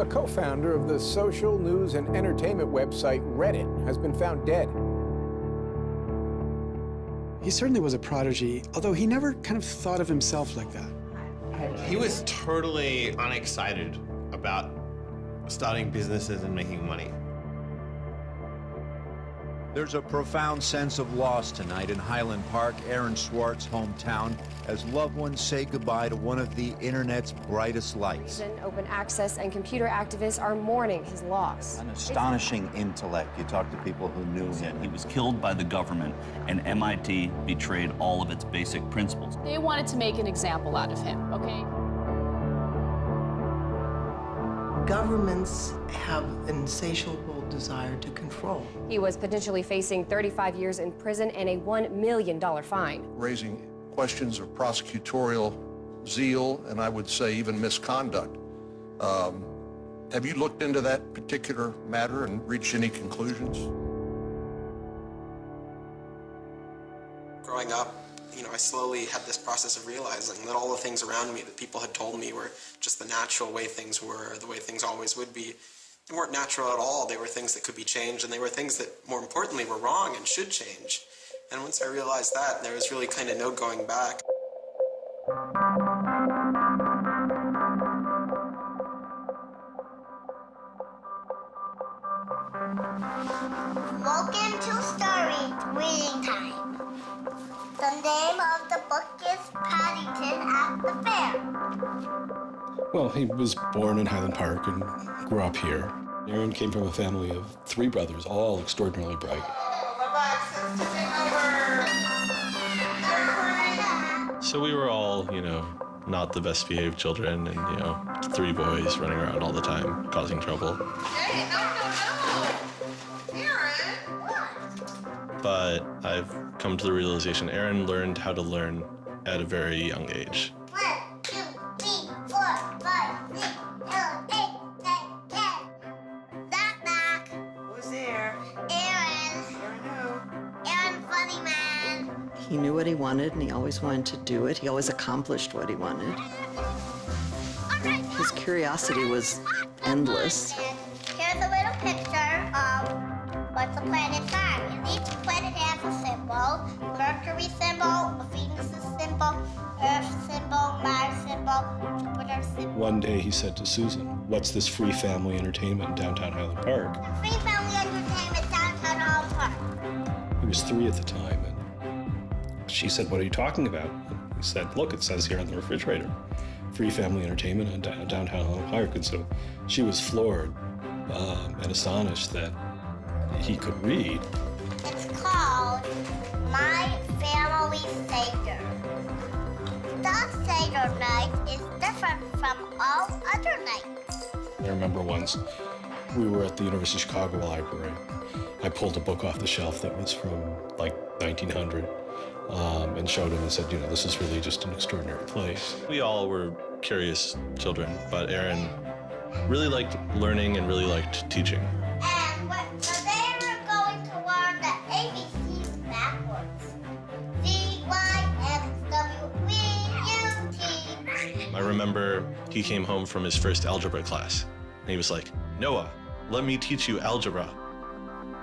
A co-founder of the social news and entertainment website Reddit has been found dead. He certainly was a prodigy, although he never kind of thought of himself like that. He was totally unexcited about starting businesses and making money. There's a profound sense of loss tonight in Highland Park, Aaron Swartz' hometown, as loved ones say goodbye to one of the internet's brightest lights. Open access and computer activists are mourning his loss. An astonishing intellect. You talk to people who knew him. He was killed by the government, and MIT betrayed all of its basic principles. They wanted to make an example out of him, okay? Governments have an insatiable desire to control. He was potentially facing 35 years in prison and a $1 million fine. Raising questions of prosecutorial zeal and I would say even misconduct. Have you looked into that particular matter and reached any conclusions? Growing up, I slowly had this process of realizing that all the things around me that people had told me were just the natural way things were, the way things always would be, they weren't natural at all. They were things that could be changed, and they were things that, more importantly, were wrong and should change. And once I realized that, there was really kind of no going back. Welcome to Story Reading Time. The name of the book is Paddington at the Fair. Well, he was born in Highland Park and grew up here. Aaron came from a family of 3 brothers, all extraordinarily bright. So we were all, not the best behaved children and, 3 boys running around all the time, causing trouble. Hey, no. Aaron, what? But I've come to the realization Aaron learned how to learn at a very young age. 1, 2, 3, 4, 5, 6, 7, 8, 9, 10. Knock, knock. Who's there? Aaron. Aaron who? Aaron, funny man. He knew what he wanted, and he always wanted to do it. He always accomplished what he wanted. His curiosity was endless. Here's a little picture of what's a planet sign. And each planet has a symbol. Mercury symbol, Venus' symbol, Earth symbol, Mars symbol, Jupiter symbol. One day he said to Susan, "What's this free family entertainment in downtown Highland Park?" Free family entertainment downtown Highland Park. He was 3 at the time, and she said, "What are you talking about?" And he said, "Look, it says here on the refrigerator, free family entertainment in downtown Highland Park." And so she was floored and astonished that he could read. It's called My Family Seder. The Seder night is different from all other nights. I remember once we were at the University of Chicago Library. I pulled a book off the shelf that was from like 1900 and showed him and said, this is really just an extraordinary place. We all were curious children, but Aaron really liked learning and really liked teaching. And today we're going to learn the ABCs backwards. D, Y, X, W, V, U, T. I remember he came home from his first algebra class, and he was like, "Noah, let me teach you algebra."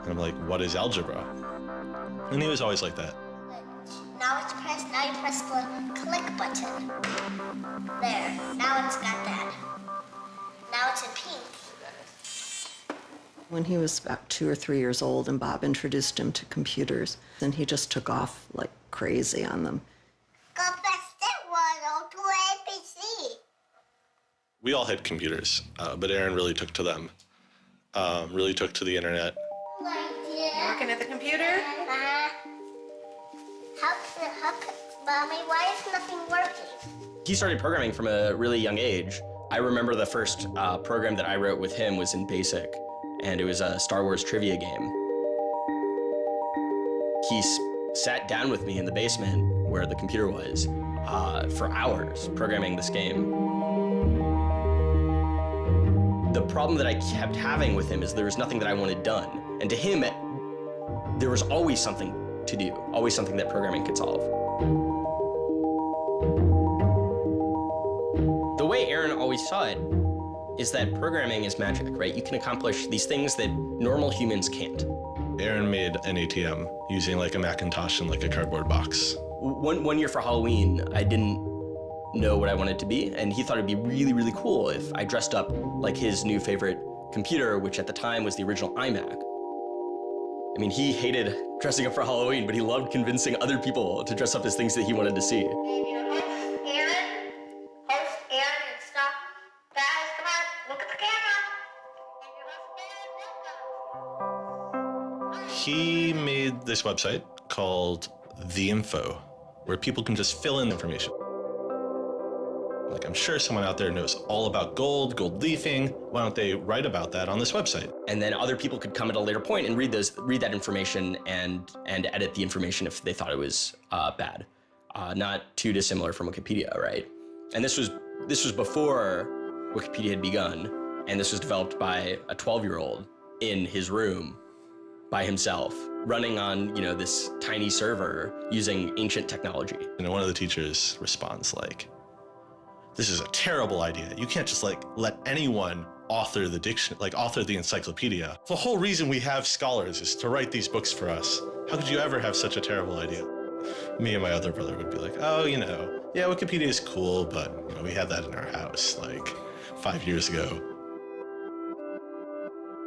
And I'm like, "What is algebra?" And he was always like that. Now you press the click button. There, now it's got that. Now it's in pink. When he was about 2 or 3 years old, and Bob introduced him to computers, then he just took off like crazy on them. Go fast at 102 ABC. We all had computers, but Aaron really took to them, really took to the internet. Working at the computer? Mommy, why is nothing working? He started programming from a really young age. I remember the first program that I wrote with him was in BASIC, and it was a Star Wars trivia game. He sat down with me in the basement where the computer was for hours programming this game. The problem that I kept having with him is there was nothing that I wanted done. And to him, there was always something to do, always something that programming could solve. The way Aaron always saw it, is that programming is magic, right? You can accomplish these things that normal humans can't. Aaron made an ATM using like a Macintosh and like a cardboard box. One year for Halloween, I didn't know what I wanted to be, and he thought it'd be really, really cool if I dressed up like his new favorite computer, which at the time was the original iMac. I mean, he hated dressing up for Halloween, but he loved convincing other people to dress up as things that he wanted to see. He made this website called The Info, where people can just fill in information. Like, I'm sure someone out there knows all about gold leafing. Why don't they write about that on this website? And then other people could come at a later point and read that information and edit the information if they thought it was bad. Not too dissimilar from Wikipedia, right? And this was before Wikipedia had begun, and this was developed by a 12-year-old in his room by himself, running on, this tiny server using ancient technology. And one of the teachers responds like, "This is a terrible idea. You can't just let anyone author the encyclopedia. The whole reason we have scholars is to write these books for us. How could you ever have such a terrible idea?" Me and my other brother would be like, "Oh, yeah, Wikipedia is cool, but we had that in our house like 5 years ago."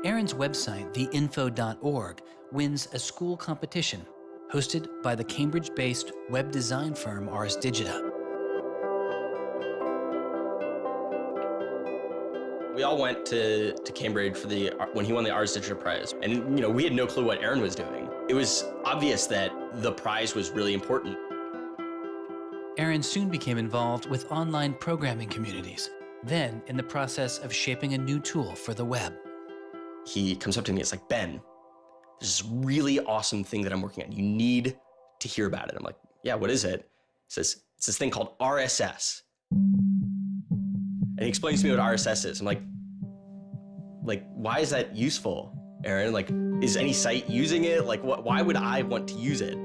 Aaron's website, theinfo.org, wins a school competition hosted by the Cambridge-based web design firm Ars Digita. We all went to Cambridge for when he won the Ars Digita Prize. And, we had no clue what Aaron was doing. It was obvious that the prize was really important. Aaron soon became involved with online programming communities, then in the process of shaping a new tool for the web. He comes up to me, it's like, "Ben, there's this really awesome thing that I'm working on. You need to hear about it." I'm like, "Yeah, what is it?" He says, "It's this thing called RSS." And he explains to me what RSS is. I'm like, why is that useful, Aaron? Is any site using it? Why would I want to use it?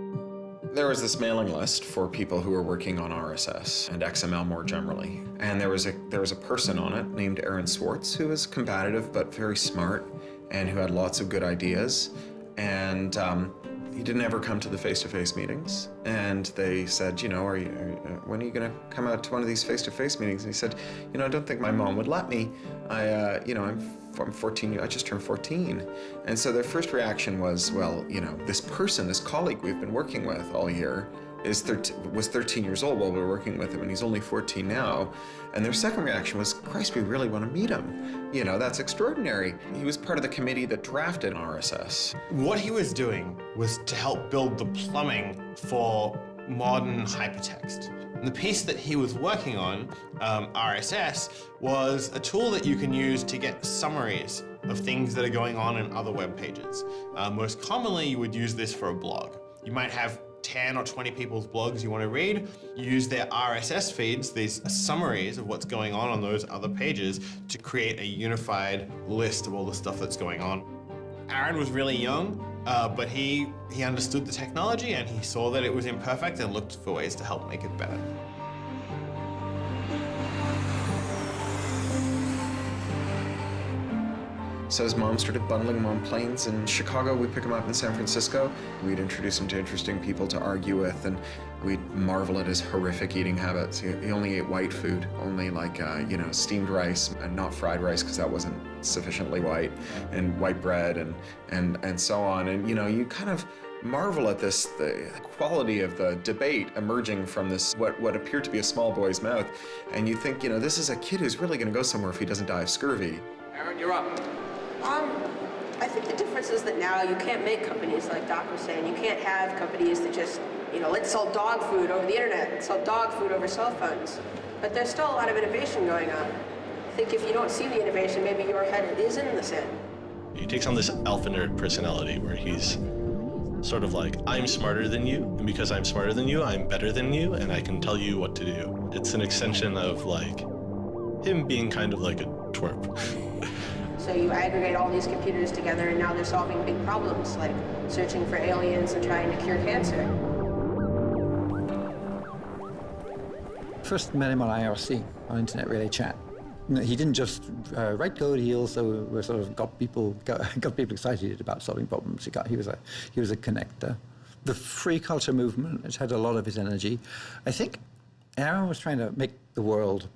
There was this mailing list for people who were working on RSS and XML more generally. And there was a person on it named Aaron Swartz who was combative but very smart and who had lots of good ideas. And he didn't ever come to the face-to-face meetings. And they said, when are you going to come out to one of these face-to-face meetings? And he said, "I don't think my mom would let me. I'm 14, I just turned 14. And so their first reaction was, well, this colleague we've been working with all year was 13 years old while we were working with him, and he's only 14 now. And their second reaction was, Christ, we really want to meet him. That's extraordinary. He was part of the committee that drafted RSS. What he was doing was to help build the plumbing for modern hypertext. And the piece that he was working on, RSS, was a tool that you can use to get summaries of things that are going on in other web pages. Most commonly, you would use this for a blog. You might have 10 or 20 people's blogs you want to read. You use their RSS feeds, these summaries of what's going on those other pages, to create a unified list of all the stuff that's going on. Aaron was really young, but he understood the technology and he saw that it was imperfect and looked for ways to help make it better. So his mom started bundling him on planes in Chicago. We'd pick him up in San Francisco. We'd introduce him to interesting people to argue with, and we'd marvel at his horrific eating habits. He only ate white food, only steamed rice and not fried rice because that wasn't sufficiently white, and white bread and so on. And you kind of marvel at this, the quality of the debate emerging from this, what appeared to be a small boy's mouth. And you think, this is a kid who's really going to go somewhere if he doesn't die of scurvy. Aaron, you're up. I think the difference is that now you can't make companies like Doc was saying. You can't have companies that just, let's sell dog food over the internet, let's sell dog food over cell phones. But there's still a lot of innovation going on. I think if you don't see the innovation, maybe your head is in the sand. He takes on this alpha nerd personality where he's sort of like, I'm smarter than you, and because I'm smarter than you, I'm better than you, and I can tell you what to do. It's an extension of him being kind of like a twerp. So you aggregate all these computers together and now they're solving big problems like searching for aliens and trying to cure cancer. First met him on IRC, on Internet Relay Chat. He didn't just write code. He also sort of got people excited about solving problems. He was a connector. The free culture movement has had a lot of his energy. I think Aaron was trying to make the world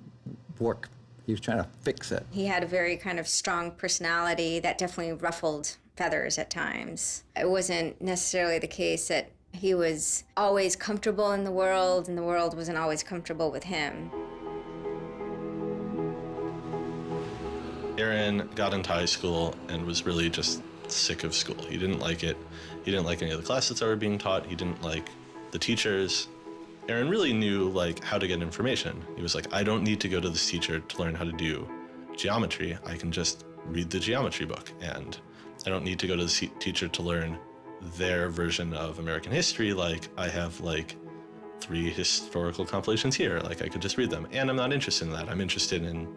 work. He was trying to fix it. He had a very kind of strong personality that definitely ruffled feathers at times. It wasn't necessarily the case that he was always comfortable in the world, and the world wasn't always comfortable with him. Aaron got into high school and was really just sick of school. He didn't like it. He didn't like any of the classes that were being taught. He didn't like the teachers. Aaron really knew how to get information. He was like, I don't need to go to this teacher to learn how to do geometry. I can just read the geometry book, and I don't need to go to the teacher to learn their version of American history. Like, I have 3 historical compilations here. I could just read them, and I'm not interested in that. I'm interested in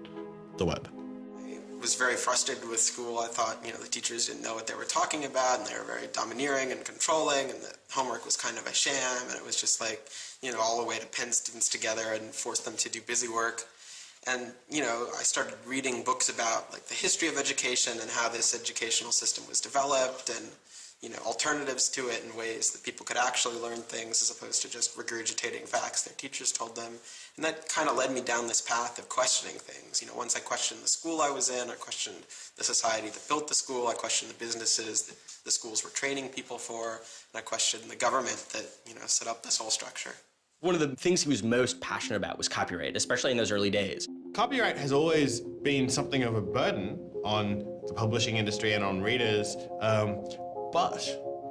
the web. I was very frustrated with school. I thought, the teachers didn't know what they were talking about, and they were very domineering and controlling, and the homework was kind of a sham, and it was just all the way to pin students together and force them to do busy work. And, I started reading books about the history of education and how this educational system was developed, and, alternatives to it in ways that people could actually learn things as opposed to just regurgitating facts their teachers told them. And that kind of led me down this path of questioning things. Once I questioned the school I was in, I questioned the society that built the school, I questioned the businesses that the schools were training people for, and I questioned the government that, set up this whole structure. One of the things he was most passionate about was copyright, especially in those early days. Copyright has always been something of a burden on the publishing industry and on readers, but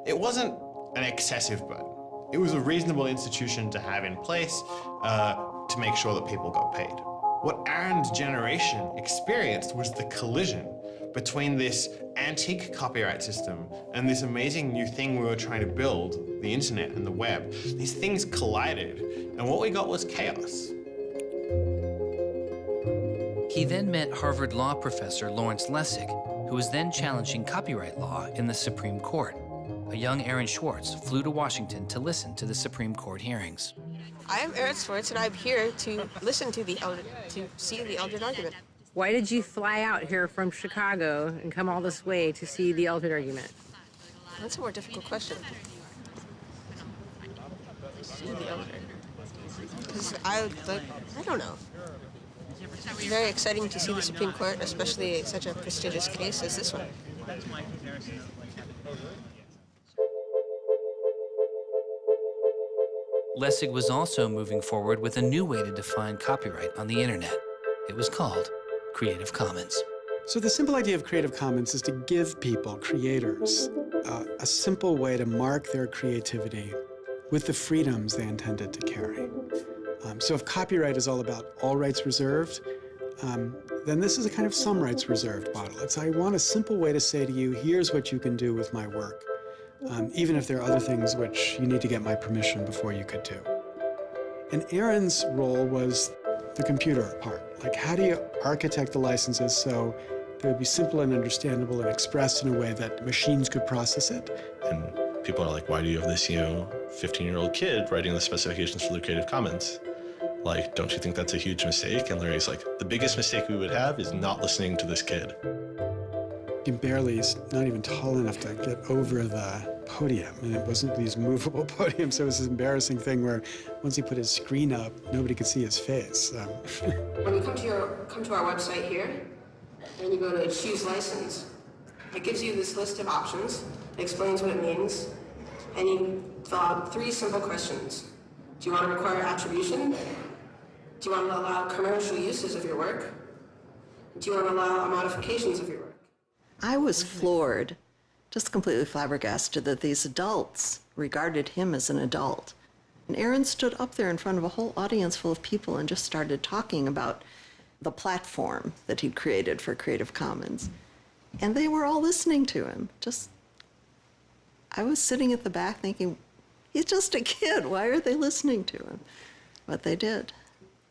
it wasn't an excessive burden. It was a reasonable institution to have in place to make sure that people got paid. What Aaron's generation experienced was the collision between this antique copyright system and this amazing new thing we were trying to build, the internet and the web. These things collided, and what we got was chaos. He then met Harvard law professor Lawrence Lessig, who was then challenging copyright law in the Supreme Court. A young Aaron Swartz flew to Washington to listen to the Supreme Court hearings. I am Aaron Swartz, and I'm here to listen to see the Eldred argument. Why did you fly out here from Chicago and come all this way to see the Eldred argument? That's a more difficult question. See the Eldred. Because I don't know. It's very exciting to see the Supreme Court, especially such a prestigious case as this one. Lessig was also moving forward with a new way to define copyright on the internet. It was called Creative Commons. So the simple idea of Creative Commons is to give people, creators, a simple way to mark their creativity with the freedoms they intended to carry. So if copyright is all about all rights reserved, then this is a kind of some rights reserved model. It's I want a simple way to say to you, here's what you can do with my work, even if there are other things which you need to get my permission before you could do. And Aaron's role was the computer part. How do you architect the licenses so they would be simple and understandable and expressed in a way that machines could process it? And people are like, why do you have this, 15-year-old kid writing the specifications for the Creative Commons? Don't you think that's a huge mistake? And Larry's like, the biggest mistake we would have is not listening to this kid. He's not even tall enough to get over the podium, and it wasn't these movable podiums, so it was this embarrassing thing where once he put his screen up, nobody could see his face. When you come to our website here, and you go to choose license, it gives you this list of options, it explains what it means, and you fill out 3 simple questions. Do you want to require attribution? Do you want to allow commercial uses of your work? Do you want to allow modifications of your work? I was floored, just completely flabbergasted that these adults regarded him as an adult. And Aaron stood up there in front of a whole audience full of people and just started talking about the platform that he'd created for Creative Commons. And they were all listening to him. I was sitting at the back thinking, he's just a kid. Why are they listening to him? But they did.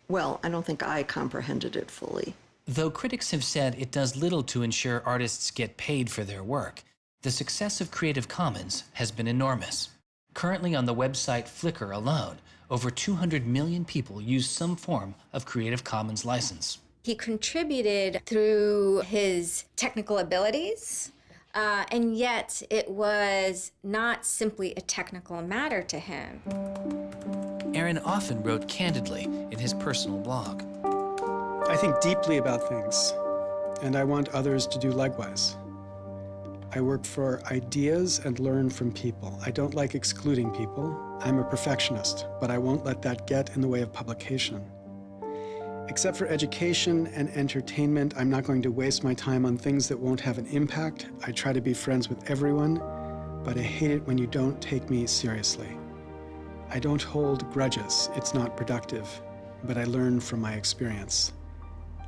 Well, I don't think I comprehended it fully. Though critics have said it does little to ensure artists get paid for their work, the success of Creative Commons has been enormous. Currently on the website Flickr alone, over 200 million people use some form of Creative Commons license. He contributed through his technical abilities, and yet it was not simply a technical matter to him. Aaron often wrote candidly in his personal blog. I think deeply about things, and I want others to do likewise. I work for ideas and learn from people. I don't like excluding people. I'm a perfectionist, but I won't let that get in the way of publication. Except for education and entertainment, I'm not going to waste my time on things that won't have an impact. I try to be friends with everyone, but I hate it when you don't take me seriously. I don't hold grudges. It's not productive, but I learn from my experience.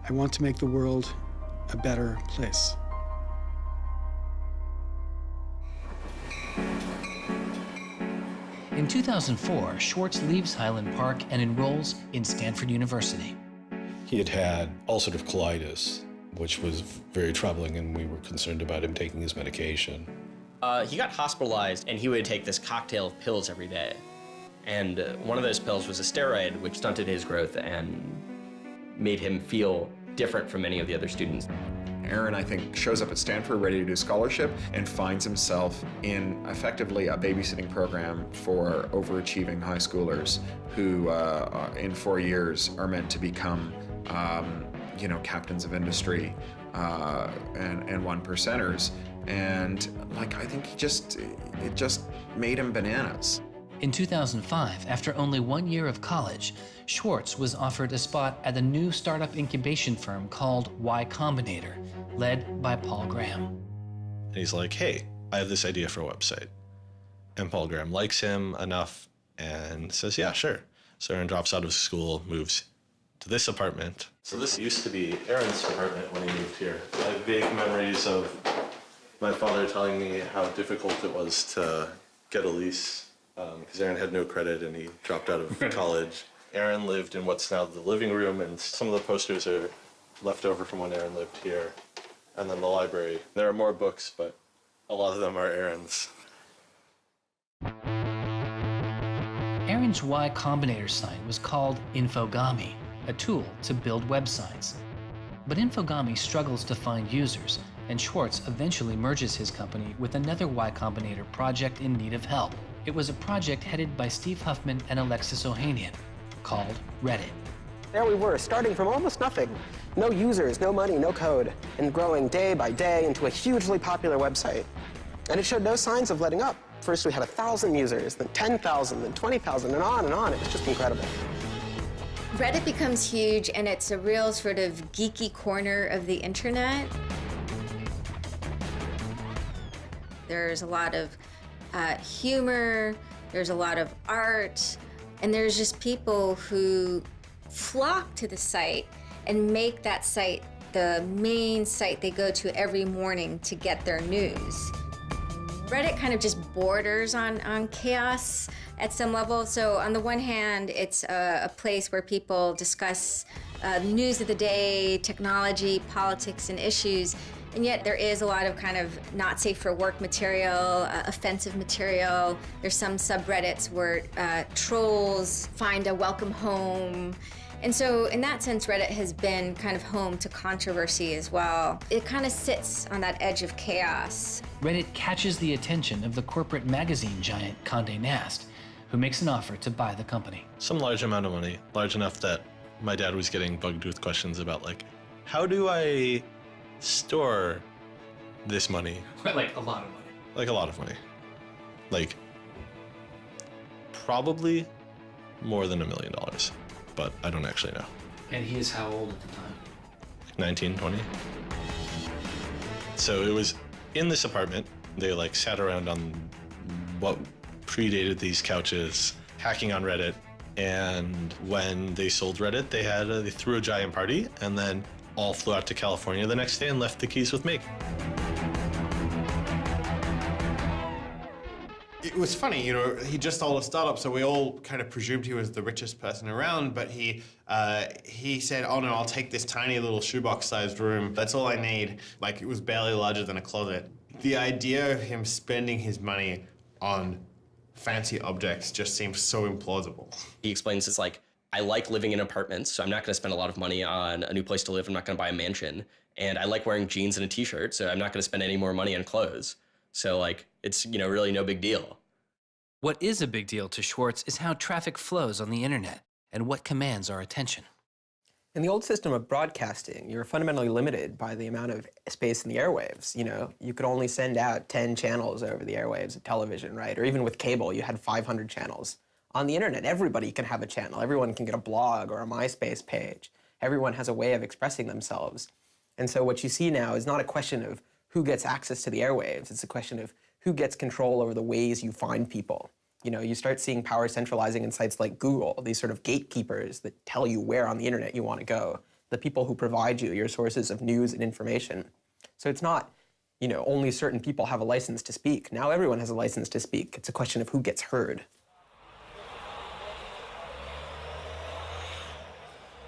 I want to make the world a better place. In 2004, Swartz leaves Highland Park and enrolls in Stanford University. He had had ulcerative colitis, which was very troubling, and we were concerned about him taking his medication. He got hospitalized, and he would take this cocktail of pills every day. And one of those pills was a steroid, which stunted his growth and made him feel different from many of the other students. Aaron, I think, shows up at Stanford ready to do scholarship and finds himself in effectively a babysitting program for overachieving high schoolers who, in 4 years, are meant to become, captains of industry and one percenters. And I think it just made him bananas. In 2005, after only 1 year of college, Swartz was offered a spot at the new startup incubation firm called Y Combinator, led by Paul Graham. And he's like, hey, I have this idea for a website. And Paul Graham likes him enough and says, yeah, sure. So Aaron drops out of school, moves to this apartment. So this used to be Aaron's apartment when he moved here. I have vague memories of my father telling me how difficult it was to get a lease because Aaron had no credit and he dropped out of college. Aaron lived in what's now the living room, and some of the posters are left over from when Aaron lived here. And then the library. There are more books, but a lot of them are Aaron's. Aaron's Y Combinator site was called Infogami, a tool to build websites. But Infogami struggles to find users, and Swartz eventually merges his company with another Y Combinator project in need of help. It was a project headed by Steve Huffman and Alexis Ohanian, called Reddit. There we were, starting from almost nothing. No users, no money, no code, and growing day by day into a hugely popular website. And it showed no signs of letting up. First we had 1,000 users, then 10,000, then 20,000, and on and on. It was just incredible. Reddit becomes huge, and it's a real sort of geeky corner of the internet. There's a lot of humor, there's a lot of art, and there's just people who flock to the site and make that site the main site they go to every morning to get their news. Reddit kind of just borders on chaos at some level. So on the one hand, it's a place where people discuss news of the day, technology, politics, and issues. And yet there is a lot of kind of not safe for work material, offensive material. There's some subreddits where trolls find a welcome home. And so in that sense, Reddit has been kind of home to controversy as well. It kind of sits on that edge of chaos. Reddit catches the attention of the corporate magazine giant Condé Nast, who makes an offer to buy the company. Some large amount of money, large enough that my dad was getting bugged with questions about how do I store this money? Like a lot of money. Like a lot of money. Probably more than $1 million, but I don't actually know. And he is how old at the time? 19, 20. So it was in this apartment. They sat around on what predated these couches, hacking on Reddit. And when they sold Reddit, they threw a giant party and then all flew out to California the next day and left the keys with me. It was funny, he just sold a startup, so we all kind of presumed he was the richest person around, but he said, oh no, I'll take this tiny little shoebox-sized room. That's all I need. It was barely larger than a closet. The idea of him spending his money on fancy objects just seems so implausible. He explains it's I like living in apartments, so I'm not going to spend a lot of money on a new place to live. I'm not going to buy a mansion. And I like wearing jeans and a t-shirt, so I'm not going to spend any more money on clothes. So like, it's, you know, really no big deal. What is a big deal to Swartz is how traffic flows on the internet and what commands our attention. In the old system of broadcasting, you were fundamentally limited by the amount of space in the airwaves. You know, you could only send out 10 channels over the airwaves of television, right? Or even with cable, you had 500 channels. On the internet, everybody can have a channel. Everyone can get a blog or a MySpace page. Everyone has a way of expressing themselves. And so what you see now is not a question of who gets access to the airwaves. It's a question of who gets control over the ways you find people. You know, you start seeing power centralizing in sites like Google, these sort of gatekeepers that tell you where on the internet you want to go, the people who provide you your sources of news and information. So it's not, you know, only certain people have a license to speak. Now everyone has a license to speak. It's a question of who gets heard.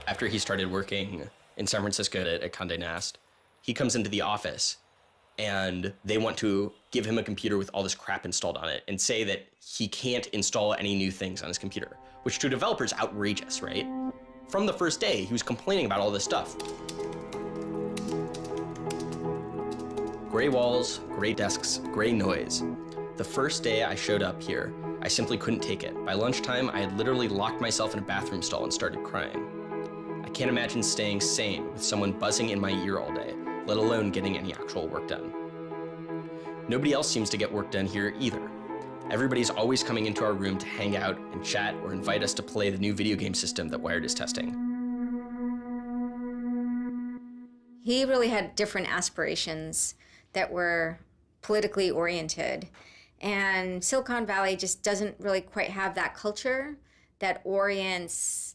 After he started working in San Francisco at Condé Nast, he comes into the office and they want to give him a computer with all this crap installed on it and say that he can't install any new things on his computer, which to a developer is outrageous, right? From the first day, he was complaining about all this stuff. Gray walls, gray desks, gray noise. The first day I showed up here, I simply couldn't take it. By lunchtime, I had literally locked myself in a bathroom stall and started crying. I can't imagine staying sane with someone buzzing in my ear all day, let alone getting any actual work done. Nobody else seems to get work done here either. Everybody's always coming into our room to hang out and chat or invite us to play the new video game system that Wired is testing. He really had different aspirations that were politically oriented. And Silicon Valley just doesn't really quite have that culture that orients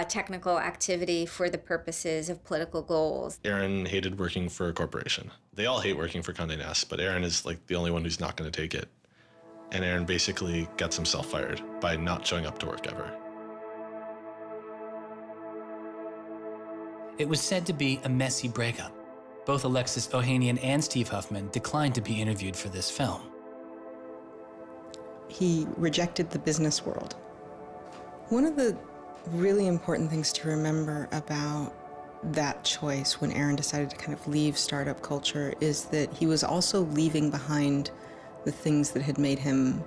technical activity for the purposes of political goals. Aaron hated working for a corporation. They all hate working for Condé Nast, but Aaron is like the only one who's not going to take it. And Aaron basically gets himself fired by not showing up to work ever. It was said to be a messy breakup. Both Alexis Ohanian and Steve Huffman declined to be interviewed for this film. He rejected the business world. One of the really important things to remember about that choice when Aaron decided to kind of leave startup culture is that he was also leaving behind the things that had made him,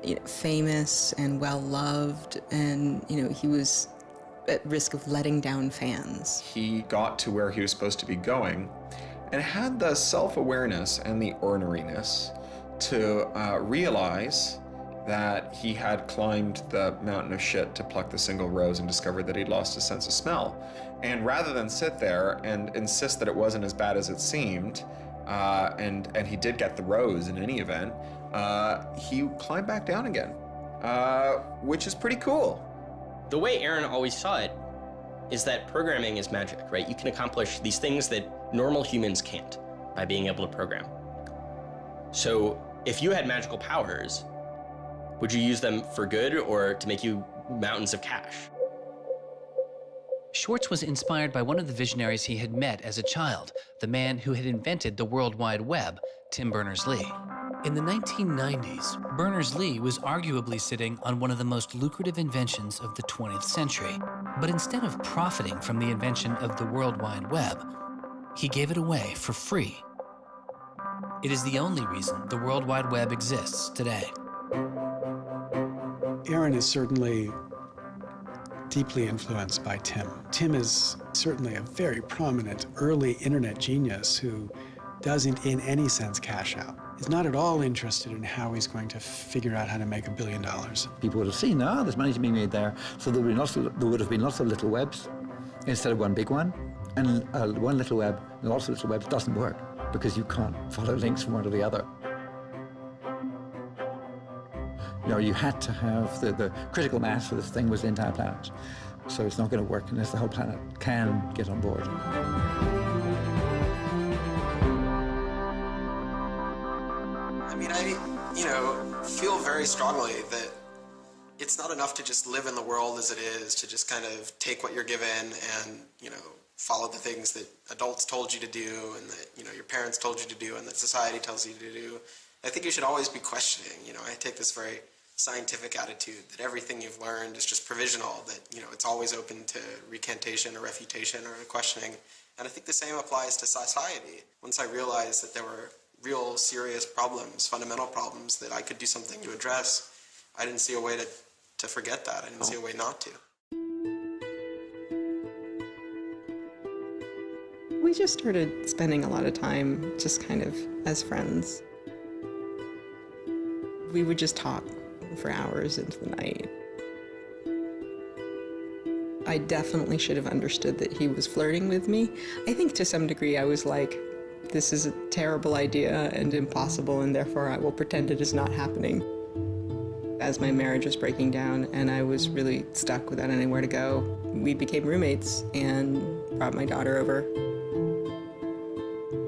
you know, famous and well-loved, and, you know, he was at risk of letting down fans. He got to where he was supposed to be going and had the self-awareness and the orneriness to realize that he had climbed the mountain of shit to pluck the single rose and discovered that he'd lost his sense of smell. And rather than sit there and insist that it wasn't as bad as it seemed, and he did get the rose in any event, he climbed back down again, which is pretty cool. The way Aaron always saw it is that programming is magic, right? You can accomplish these things that normal humans can't by being able to program. So if you had magical powers, would you use them for good or to make you mountains of cash? Swartz was inspired by one of the visionaries he had met as a child, the man who had invented the World Wide Web, Tim Berners-Lee. In the 1990s, Berners-Lee was arguably sitting on one of the most lucrative inventions of the 20th century. But instead of profiting from the invention of the World Wide Web, he gave it away for free. It is the only reason the World Wide Web exists today. Aaron is certainly deeply influenced by Tim. Tim is certainly a very prominent early internet genius who doesn't in any sense cash out. He's not at all interested in how he's going to figure out how to make $1 billion. People would have seen, there's money to be made there. So there would have been lots of little webs instead of one big one. And one little web, and lots of little webs doesn't work because you can't follow links from one to the other. You know, you had to have the critical mass for this thing was the entire planet. So it's not going to work unless the whole planet can get on board. I mean, I feel very strongly that it's not enough to just live in the world as it is, to just kind of take what you're given and, follow the things that adults told you to do and that, your parents told you to do and that society tells you to do. I think you should always be questioning. I take this very scientific attitude that everything you've learned is just provisional, that, you know, it's always open to recantation or refutation or questioning. And I think the same applies to society. Once I realized that there were real serious problems, fundamental problems that I could do something to address, I didn't see a way to forget that. I didn't see a way not to. We just started spending a lot of time just kind of as friends. We would just talk for hours into the night. I definitely should have understood that he was flirting with me. I think to some degree I was like, this is a terrible idea and impossible, and therefore I will pretend it is not happening. As my marriage was breaking down and I was really stuck without anywhere to go, we became roommates and brought my daughter over.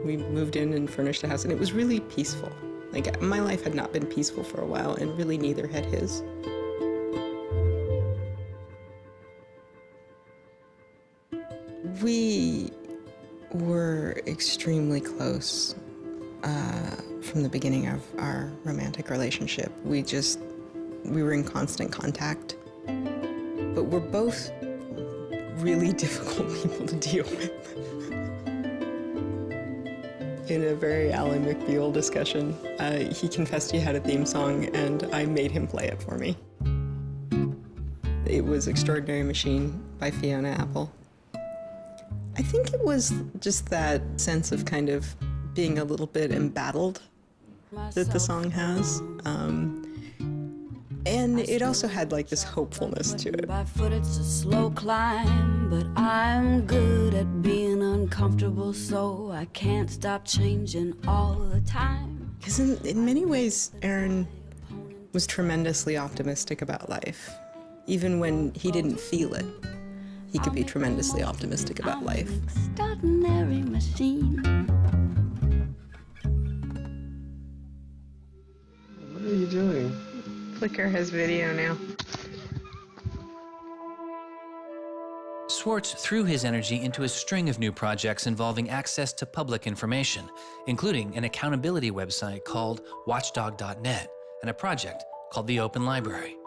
We moved in and furnished the house, and it was really peaceful. Like, my life had not been peaceful for a while, and really neither had his. We were extremely close from the beginning of our romantic relationship. We were in constant contact, but we're both really difficult people to deal with. In a very Ally McBeal discussion, he confessed he had a theme song, and I made him play it for me. It was Extraordinary Machine by Fiona Apple. I think it was just that sense of kind of being a little bit embattled that the song has. And it also had like this hopefulness to it. By foot it's a slow climb, but I'm good at being uncomfortable, so I can't stop changing all the time. Because in many ways, Aaron was tremendously optimistic about life. Even when he didn't feel it, he could be tremendously optimistic about life. Extraordinary machine. What are you doing? Flickr has video now. Swartz threw his energy into a string of new projects involving access to public information, including an accountability website called watchdog.net and a project called the Open Library.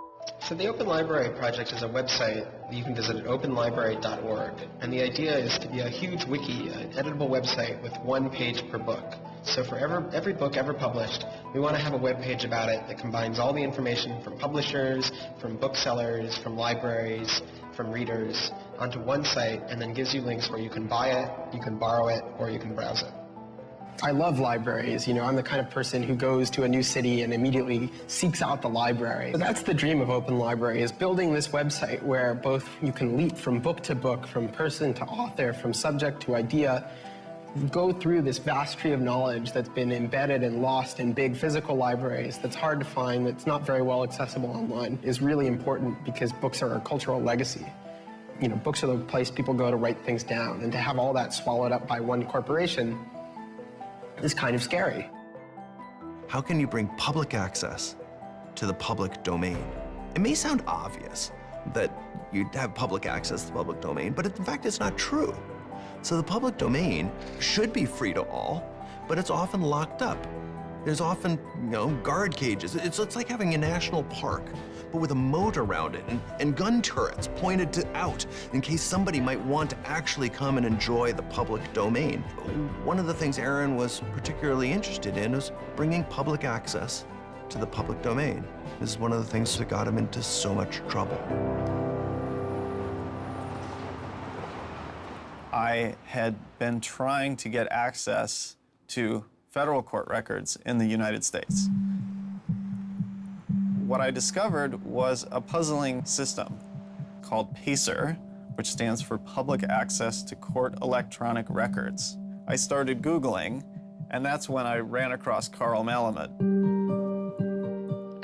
So the Open Library project is a website that you can visit at openlibrary.org. And the idea is to be a huge wiki, an editable website with one page per book. So for every book ever published, we want to have a web page about it that combines all the information from publishers, from booksellers, from libraries, from readers onto one site, and then gives you links where you can buy it, you can borrow it, or you can browse it. I love libraries. You know, I'm the kind of person who goes to a new city and immediately seeks out the library. So that's the dream of Open Library, is building this website where both you can leap from book to book, from person to author, from subject to idea, go through this vast tree of knowledge that's been embedded and lost in big physical libraries that's hard to find, that's not very well accessible online, is really important because books are a cultural legacy. You know, books are the place people go to write things down, and to have all that swallowed up by one corporation is kind of scary. How can you bring public access to the public domain? It may sound obvious that you'd have public access to the public domain, but in fact, it's not true. So the public domain should be free to all, but it's often locked up. There's often, guard cages. It's like having a national park, but with a moat around it and gun turrets pointed out in case somebody might want to actually come and enjoy the public domain. One of the things Aaron was particularly interested in was bringing public access to the public domain. This is one of the things that got him into so much trouble. I had been trying to get access to federal court records in the United States. What I discovered was a puzzling system called PACER, which stands for Public Access to Court Electronic Records. I started Googling, and that's when I ran across Carl Malamud.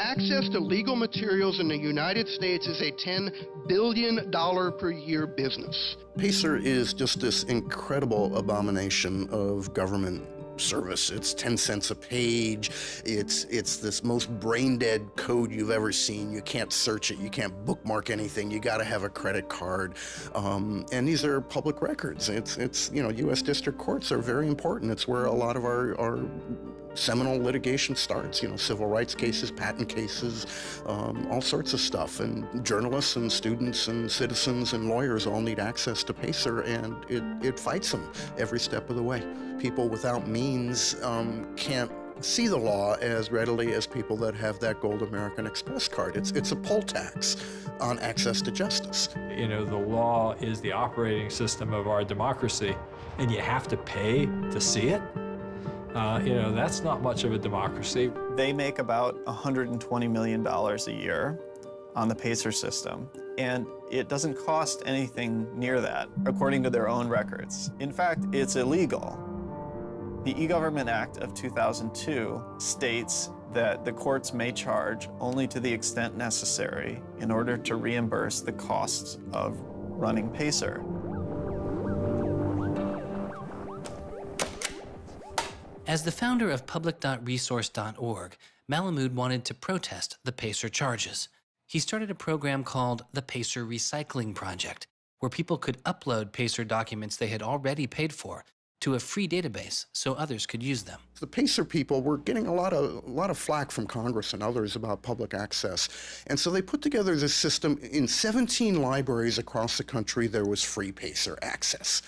Access to legal materials in the United States is a $10 billion per year business. PACER is just this incredible abomination of government service. It's 10 cents a page. It's this most brain-dead code you've ever seen. You can't search it. You can't bookmark anything. You got to have a credit card. And these are public records. It's you know, U.S. district courts are very important. It's where a lot of our seminal litigation starts, you know, civil rights cases, patent cases, all sorts of stuff. And journalists and students and citizens and lawyers all need access to PACER, and it fights them every step of the way. People without means can't see the law as readily as people that have that gold American Express card. It's a poll tax on access to justice. You know, the law is the operating system of our democracy, and you have to pay to see it. You know, that's not much of a democracy. They make about $120 million a year on the PACER system, and it doesn't cost anything near that, according to their own records. In fact, it's illegal. The E-Government Act of 2002 states that the courts may charge only to the extent necessary in order to reimburse the costs of running PACER. As the founder of public.resource.org, Malamud wanted to protest the PACER charges. He started a program called the PACER Recycling Project, where people could upload PACER documents they had already paid for to a free database so others could use them. The PACER people were getting a lot of flack from Congress and others about public access. And so they put together this system. In 17 libraries across the country, there was free PACER access.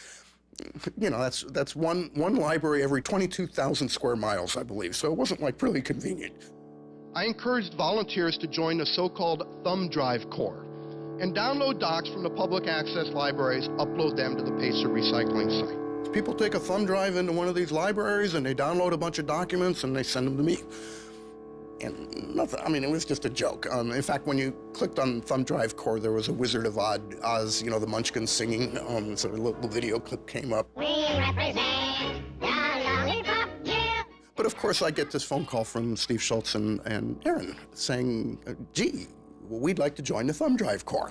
You know, that's one library every 22,000 square miles, I believe, so it wasn't like really convenient. I encouraged volunteers to join the so-called Thumb Drive Corps and download docs from the public access libraries, upload them to the PACER recycling site. People take a thumb drive into one of these libraries and they download a bunch of documents and they send them to me. And nothing, I mean, it was just a joke. In fact, when you clicked on Thumb Drive Core, there was a Wizard of Oz, you know, the Munchkins singing, so a little video clip came up. We represent the Lollipop Guild. But of course, I get this phone call from Steve Schultz and Aaron saying, gee, we'd like to join the Thumb Drive Corps.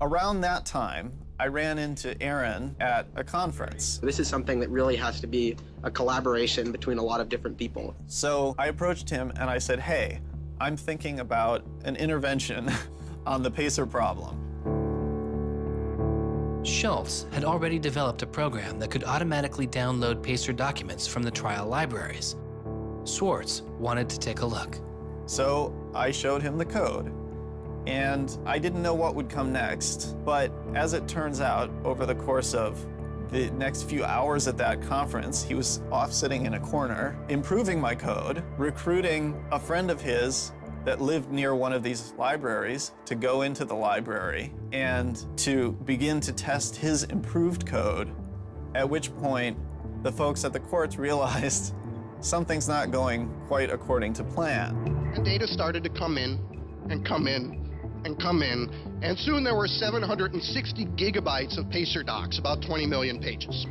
Around that time, I ran into Aaron at a conference. This is something that really has to be a collaboration between a lot of different people. So I approached him and I said, hey, I'm thinking about an intervention on the PACER problem. Schultz had already developed a program that could automatically download PACER documents from the trial libraries. Swartz wanted to take a look. So I showed him the code. And I didn't know what would come next, but as it turns out, over the course of the next few hours at that conference, he was off sitting in a corner, improving my code, recruiting a friend of his that lived near one of these libraries to go into the library and to begin to test his improved code, at which point the folks at the courts realized something's not going quite according to plan. And data started to come in and come in and come in, and soon there were 760 gigabytes of PACER docs, about 20 million pages.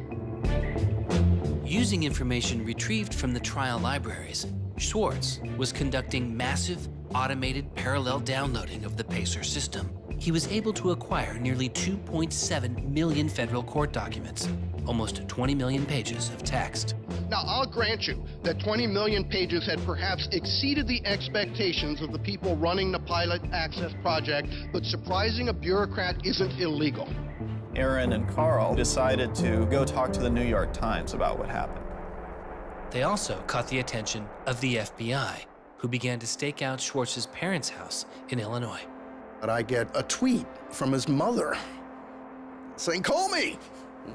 Using information retrieved from the trial libraries, Swartz was conducting massive, automated parallel downloading of the PACER system. He was able to acquire nearly 2.7 million federal court documents, almost 20 million pages of text. Now, I'll grant you that 20 million pages had perhaps exceeded the expectations of the people running the Pilot Access Project, but surprising a bureaucrat isn't illegal. Aaron and Carl decided to go talk to the New York Times about what happened. They also caught the attention of the FBI, who began to stake out Schwartz's parents' house in Illinois. But I get a tweet from his mother saying, call me.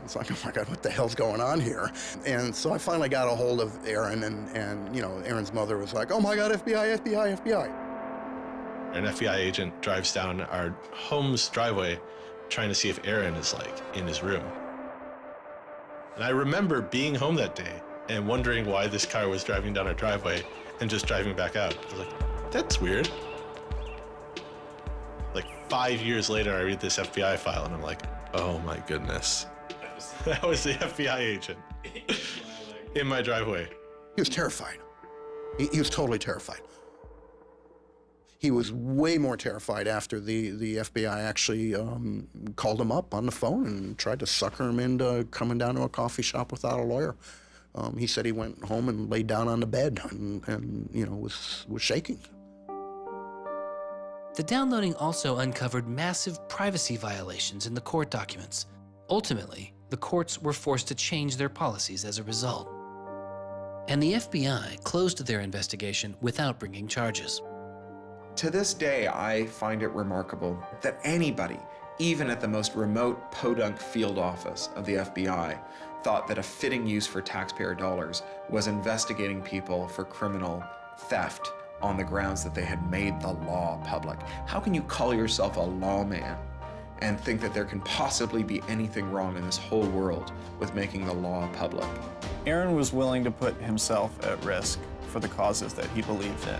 It's like, oh my God, what the hell's going on here? And so I finally got a hold of Aaron, and you know, Aaron's mother was like, oh my God, FBI, FBI, FBI. An FBI agent drives down our home's driveway trying to see if Aaron is like in his room. And I remember being home that day and wondering why this car was driving down our driveway and just driving back out. I was like, that's weird. Like 5 years later, I read this FBI file and I'm like, oh my goodness. That was the FBI agent in my driveway. He was terrified. He was totally terrified. He was way more terrified after the FBI actually called him up on the phone and tried to sucker him into coming down to a coffee shop without a lawyer He said he went home and laid down on the bed and you know, was shaking. The downloading also uncovered massive privacy violations in the court documents. Ultimately, the courts were forced to change their policies as a result. And the FBI closed their investigation without bringing charges. To this day, I find it remarkable that anybody, even at the most remote podunk field office of the FBI, thought that a fitting use for taxpayer dollars was investigating people for criminal theft on the grounds that they had made the law public. How can you call yourself a lawman and think that there can possibly be anything wrong in this whole world with making the law public? Aaron was willing to put himself at risk for the causes that he believed in.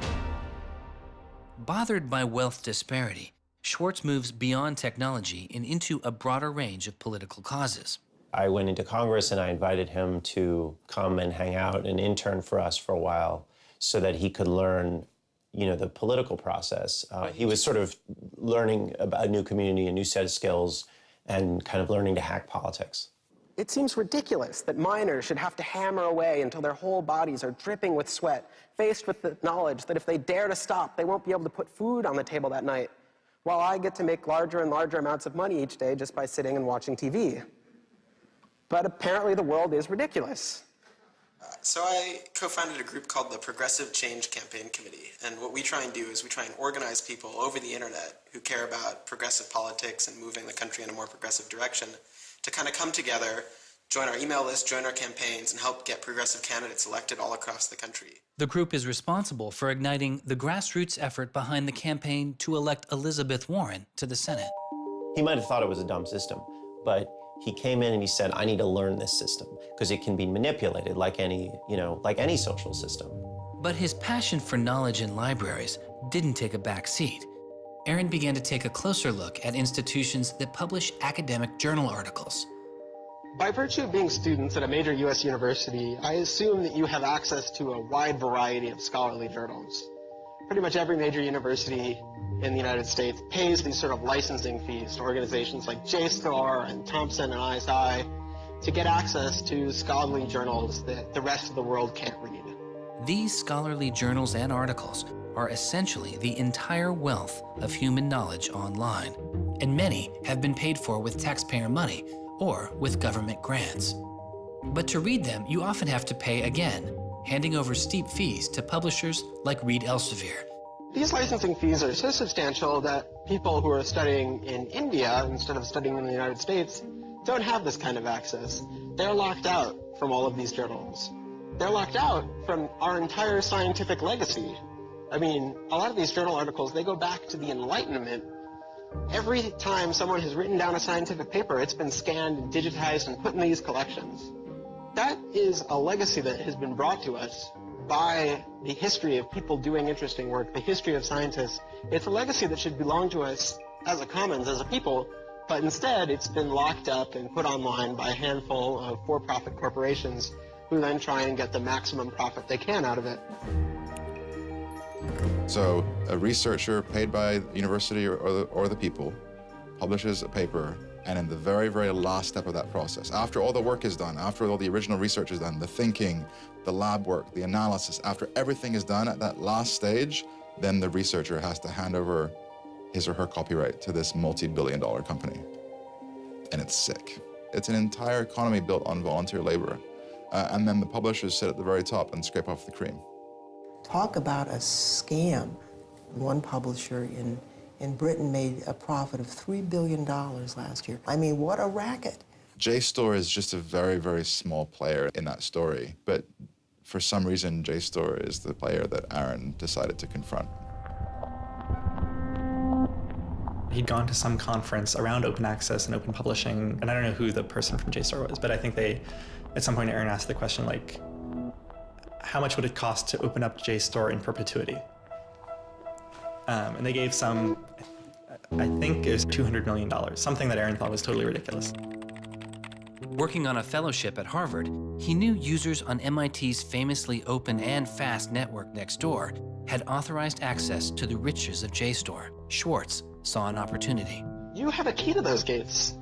Bothered by wealth disparity, Swartz moves beyond technology and into a broader range of political causes. I went into Congress and I invited him to come and hang out and intern for us for a while so that he could learn, you know, the political process. He was sort of learning about a new community, a new set of skills, and kind of learning to hack politics. It seems ridiculous that miners should have to hammer away until their whole bodies are dripping with sweat, faced with the knowledge that if they dare to stop, they won't be able to put food on the table that night, while I get to make larger and larger amounts of money each day just by sitting and watching TV. But apparently the world is ridiculous. So I co-founded a group called the Progressive Change Campaign Committee, and what we try and do is we try and organize people over the internet who care about progressive politics and moving the country in a more progressive direction to kind of come together, join our email list, join our campaigns, and help get progressive candidates elected all across the country. The group is responsible for igniting the grassroots effort behind the campaign to elect Elizabeth Warren to the Senate. He might have thought it was a dumb system, but he came in and he said, I need to learn this system because it can be manipulated like any, you know, like any social system. But his passion for knowledge in libraries didn't take a back seat. Aaron began to take a closer look at institutions that publish academic journal articles. By virtue of being students at a major U.S. university, I assume that you have access to a wide variety of scholarly journals. Pretty much every major university in the United States pays these sort of licensing fees to organizations like JSTOR and Thomson and ISI to get access to scholarly journals that the rest of the world can't read. These scholarly journals and articles are essentially the entire wealth of human knowledge online, and many have been paid for with taxpayer money or with government grants. But to read them, you often have to pay again, handing over steep fees to publishers like Reed Elsevier. These licensing fees are so substantial that people who are studying in India instead of studying in the United States don't have this kind of access. They're locked out from all of these journals. They're locked out from our entire scientific legacy. I mean, a lot of these journal articles, they go back to the Enlightenment. Every time someone has written down a scientific paper, it's been scanned and digitized and put in these collections. That is a legacy that has been brought to us by the history of people doing interesting work, the history of scientists. It's a legacy that should belong to us as a commons, as a people, but instead it's been locked up and put online by a handful of for-profit corporations who then try and get the maximum profit they can out of it. So a researcher paid by the university or the people publishes a paper, and in the very, very last step of that process, after all the work is done, after all the original research is done, the thinking, the lab work, the analysis, after everything is done at that last stage, then the researcher has to hand over his or her copyright to this multi-billion-dollar company. And it's sick. It's an entire economy built on volunteer labor. And then the publishers sit at the very top and scrape off the cream. Talk about a scam. One publisher in Britain made a profit of $3 billion last year. I mean, what a racket. JSTOR is just a very, very small player in that story, but for some reason, JSTOR is the player that Aaron decided to confront. He'd gone to some conference around open access and open publishing, and I don't know who the person from JSTOR was, but I think at some point Aaron asked the question, like, how much would it cost to open up JSTOR in perpetuity? And they gave some, I think it was $200 million, something that Aaron thought was totally ridiculous. Working on a fellowship at Harvard, he knew users on MIT's famously open and fast network Nextdoor had authorized access to the riches of JSTOR. Swartz saw an opportunity. You have a key to those gates.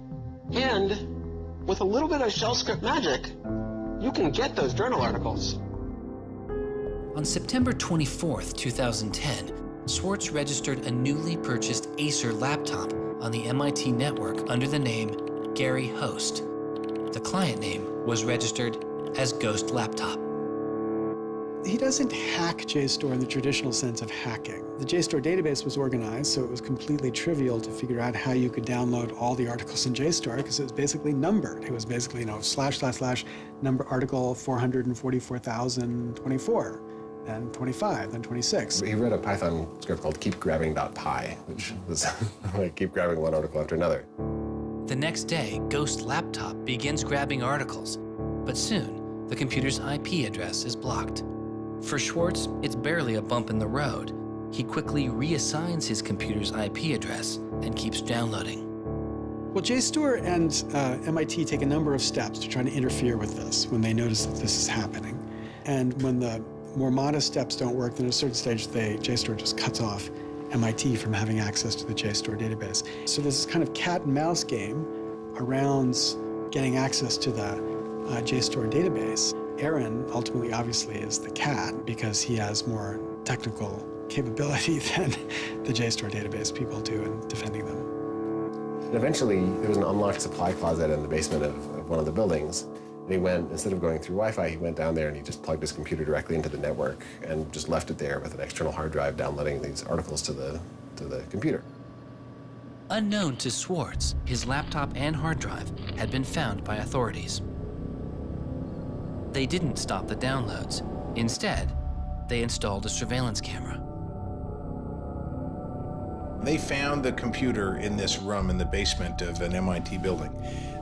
And with a little bit of shell script magic, you can get those journal articles. On September 24th, 2010, Swartz registered a newly purchased Acer laptop on the MIT network under the name Gary Host. The client name was registered as Ghost Laptop. He doesn't hack JSTOR in the traditional sense of hacking. The JSTOR database was organized, so it was completely trivial to figure out how you could download all the articles in JSTOR because it was basically numbered. It was basically, / number article 444,024, then 25, then 26. He wrote a Python script called keepgrabbing.py, which was like keep grabbing one article after another. The next day, Ghost Laptop begins grabbing articles, but soon the computer's IP address is blocked. For Swartz, it's barely a bump in the road. He quickly reassigns his computer's IP address and keeps downloading. Well, JSTOR and MIT take a number of steps to try to interfere with this when they notice that this is happening. And when the more modest steps don't work, then at a certain stage, JSTOR just cuts off MIT from having access to the JSTOR database. So there's this kind of cat and mouse game around getting access to the JSTOR database. Aaron ultimately, obviously, is the cat because he has more technical capability than the JSTOR database people do in defending them. And eventually, there was an unlocked supply closet in the basement of one of the buildings. And he went, instead of going through Wi-Fi, he went down there and he just plugged his computer directly into the network and just left it there with an external hard drive downloading these articles to the computer. Unknown to Swartz, his laptop and hard drive had been found by authorities. They didn't stop the downloads. Instead, they installed a surveillance camera. They found the computer in this room in the basement of an MIT building.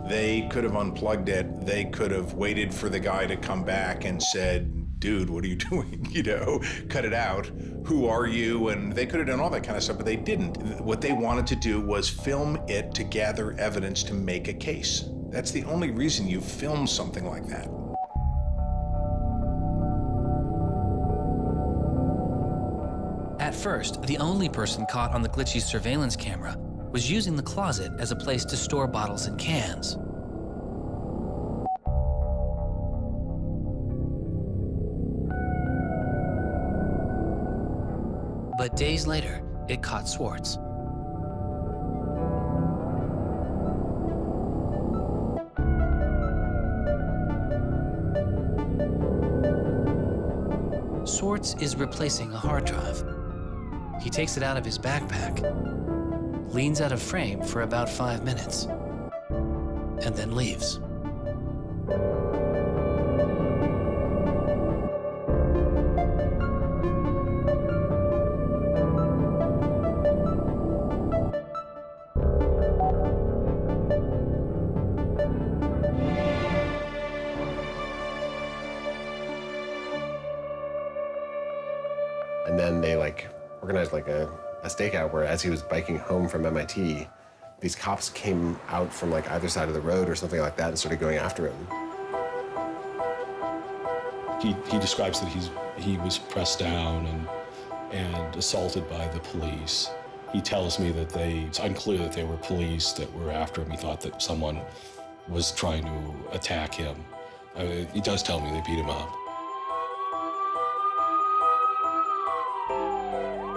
They could have unplugged it. They could have waited for the guy to come back and said, dude, what are you doing? Cut it out. Who are you? And they could have done all that kind of stuff, but they didn't. What they wanted to do was film it to gather evidence to make a case. That's the only reason you film something like that. At first, the only person caught on the glitchy surveillance camera was using the closet as a place to store bottles and cans. But days later, it caught Swartz. Swartz is replacing a hard drive. He takes it out of his backpack, leans out of frame for about 5 minutes, and then leaves. And then they organized a stakeout where as he was biking home from MIT, these cops came out from either side of the road or something like that and started going after him. He describes that he was pressed down and assaulted by the police. He tells me that it's unclear that they were police that were after him. He thought that someone was trying to attack him. He does tell me they beat him up.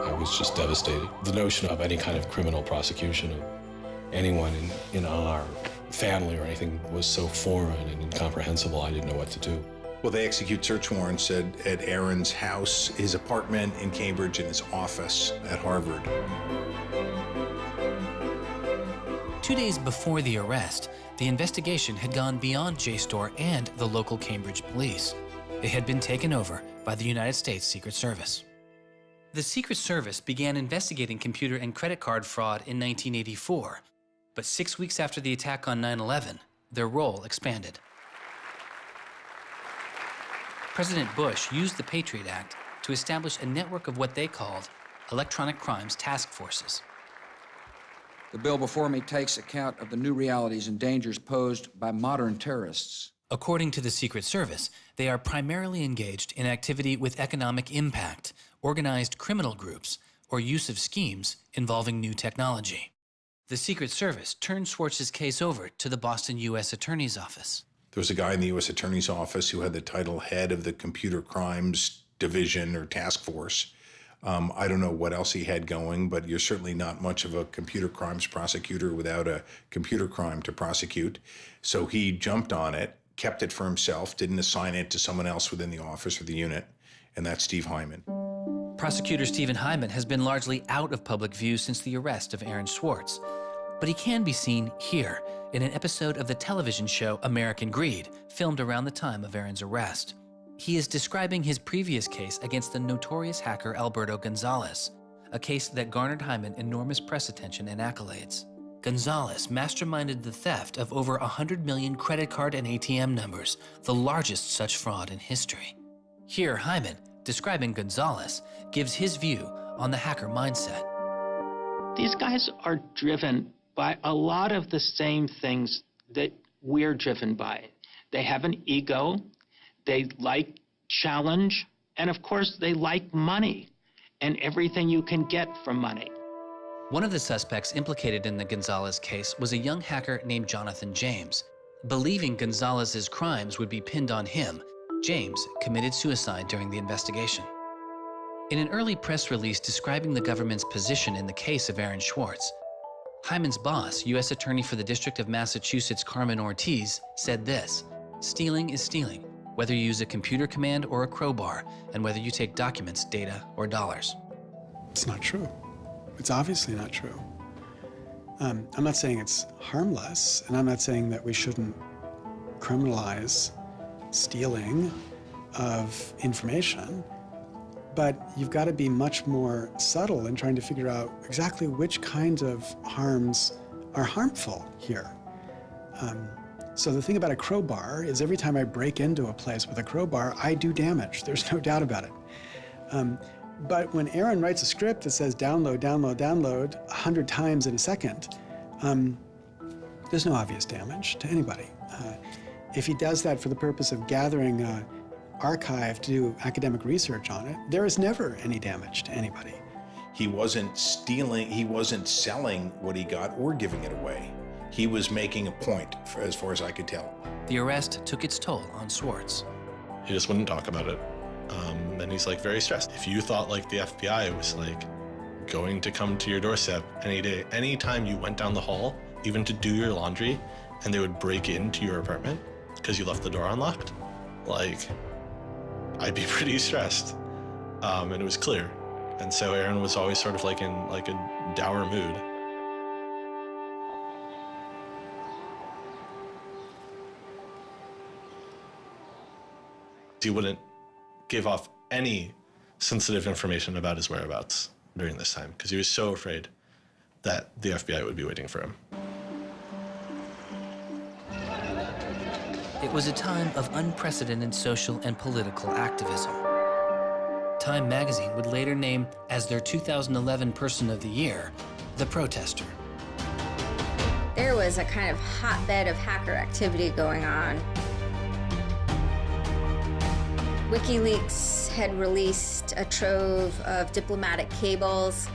I was just devastated. The notion of any kind of criminal prosecution of anyone in our family or anything was so foreign and incomprehensible, I didn't know what to do. Well, they execute search warrants at Aaron's house, his apartment in Cambridge, and his office at Harvard. 2 days before the arrest, the investigation had gone beyond JSTOR and the local Cambridge police. It had been taken over by the United States Secret Service. The Secret Service began investigating computer and credit card fraud in 1984, but 6 weeks after the attack on 9/11, their role expanded. President Bush used the Patriot Act to establish a network of what they called electronic crimes task forces. The bill before me takes account of the new realities and dangers posed by modern terrorists. According to the Secret Service, they are primarily engaged in activity with economic impact, organized criminal groups, or use of schemes involving new technology. The Secret Service turned Swartz's case over to the Boston U.S. Attorney's Office. There was a guy in the U.S. Attorney's Office who had the title head of the Computer Crimes Division or Task Force. I don't know what else he had going, but you're certainly not much of a computer crimes prosecutor without a computer crime to prosecute. So he jumped on it, kept it for himself, didn't assign it to someone else within the office or the unit, and that's Steve Hyman. Prosecutor Stephen Hyman has been largely out of public view since the arrest of Aaron Swartz, but he can be seen here in an episode of the television show American Greed, filmed around the time of Aaron's arrest. He is describing his previous case against the notorious hacker Alberto Gonzalez, a case that garnered Hyman enormous press attention and accolades. Gonzalez masterminded the theft of over 100 million credit card and ATM numbers, the largest such fraud in history. Here, Hyman, describing Gonzalez, gives his view on the hacker mindset. These guys are driven by a lot of the same things that we're driven by. They have an ego, they like challenge, and of course they like money and everything you can get from money. One of the suspects implicated in the Gonzalez case was a young hacker named Jonathan James. Believing Gonzalez's crimes would be pinned on him, James committed suicide during the investigation. In an early press release describing the government's position in the case of Aaron Swartz, Hyman's boss, U.S. Attorney for the District of Massachusetts Carmen Ortiz, said this: "Stealing is stealing, whether you use a computer command or a crowbar, and whether you take documents, data, or dollars." It's not true. It's obviously not true. I'm not saying it's harmless, and I'm not saying that we shouldn't criminalize stealing of information, but you've got to be much more subtle in trying to figure out exactly which kinds of harms are harmful here. So the thing about a crowbar is every time I break into a place with a crowbar, I do damage. There's no doubt about it. But when Aaron writes a script that says download, download, download 100 times in a second, there's no obvious damage to anybody. If he does that for the purpose of gathering archive to do academic research on it, there is never any damage to anybody. He wasn't stealing, he wasn't selling what he got or giving it away. He was making a point, as far as I could tell. The arrest took its toll on Swartz. He just wouldn't talk about it. And he's like very stressed. If you thought like the FBI was like going to come to your doorstep any day, anytime you went down the hall, even to do your laundry, and they would break into your apartment because you left the door unlocked, like, I'd be pretty stressed. And it was clear. And so Aaron was always sort of like in like a dour mood. He wouldn't give off any sensitive information about his whereabouts during this time because he was so afraid that the FBI would be waiting for him. It was a time of unprecedented social and political activism. Time magazine would later name as their 2011 Person of the Year, the protester. There was a kind of hotbed of hacker activity going on. WikiLeaks had released a trove of diplomatic cables.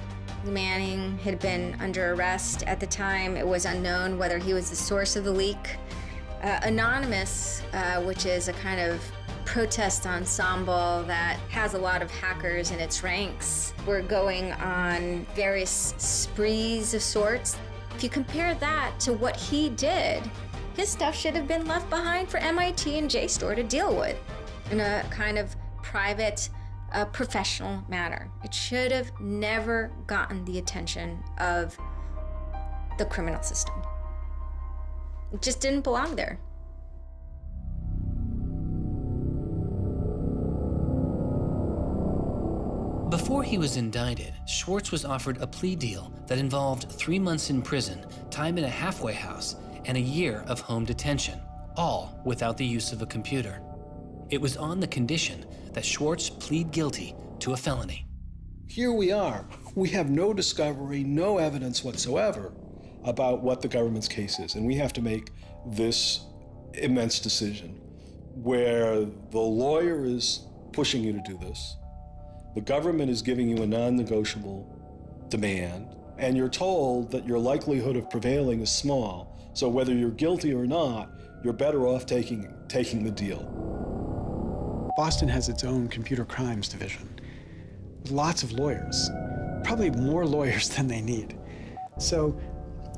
Manning had been under arrest at the time. It was unknown whether he was the source of the leak. Anonymous, which is a kind of protest ensemble that has a lot of hackers in its ranks, were going on various sprees of sorts. If you compare that to what he did, his stuff should have been left behind for MIT and JSTOR to deal with in a kind of private, professional manner. It should have never gotten the attention of the criminal system. It just didn't belong there. Before he was indicted, Swartz was offered a plea deal that involved 3 months in prison, time in a halfway house, and a year of home detention, all without the use of a computer. It was on the condition that Swartz plead guilty to a felony. Here we are. We have no discovery, no evidence whatsoever about what the government's case is, and we have to make this immense decision where the lawyer is pushing you to do this, the government is giving you a non-negotiable demand, and you're told that your likelihood of prevailing is small, so whether you're guilty or not, you're better off taking the deal. Boston has its own computer crimes division with lots of lawyers, probably more lawyers than they need. So,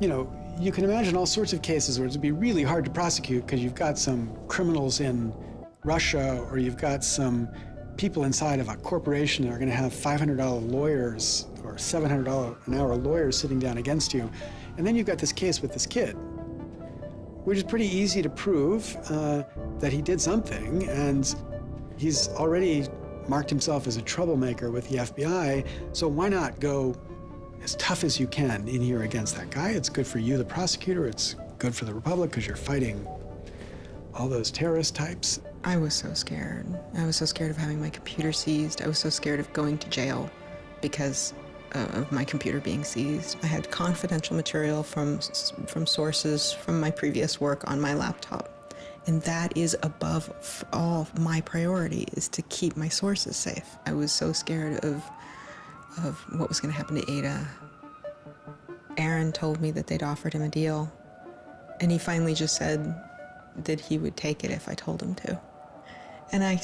you can imagine all sorts of cases where it'd be really hard to prosecute because you've got some criminals in Russia, or you've got some people inside of a corporation that are going to have $500 lawyers or $700 an hour lawyers sitting down against you. And then you've got this case with this kid, which is pretty easy to prove that he did something, and he's already marked himself as a troublemaker with the FBI, so why not go as tough as you can in here against that guy? It's good for you, the prosecutor. It's good for the Republic because you're fighting all those terrorist types. I was so scared. I was so scared of having my computer seized. I was so scared of going to jail because of my computer being seized. I had confidential material from sources from my previous work on my laptop. And that is above all my priority, is to keep my sources safe. I was so scared of what was going to happen to Ada. Aaron told me that they'd offered him a deal, and he finally just said that he would take it if I told him to. And I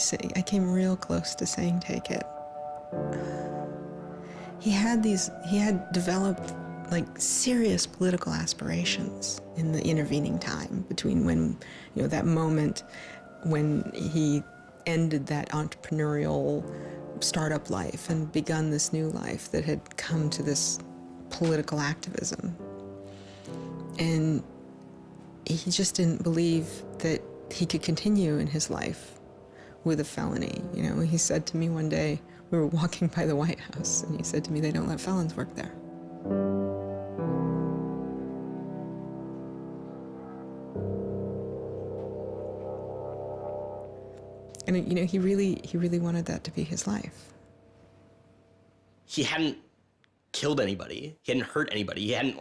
came real close to saying take it. He had developed like serious political aspirations in the intervening time between when, that moment when he ended that entrepreneurial startup life and begun this new life that had come to this political activism. And he just didn't believe that he could continue in his life with a felony. He said to me one day, we were walking by the White House, and he said to me, they don't let felons work there. And he really wanted that to be his life. He hadn't killed anybody. He hadn't hurt anybody. He hadn't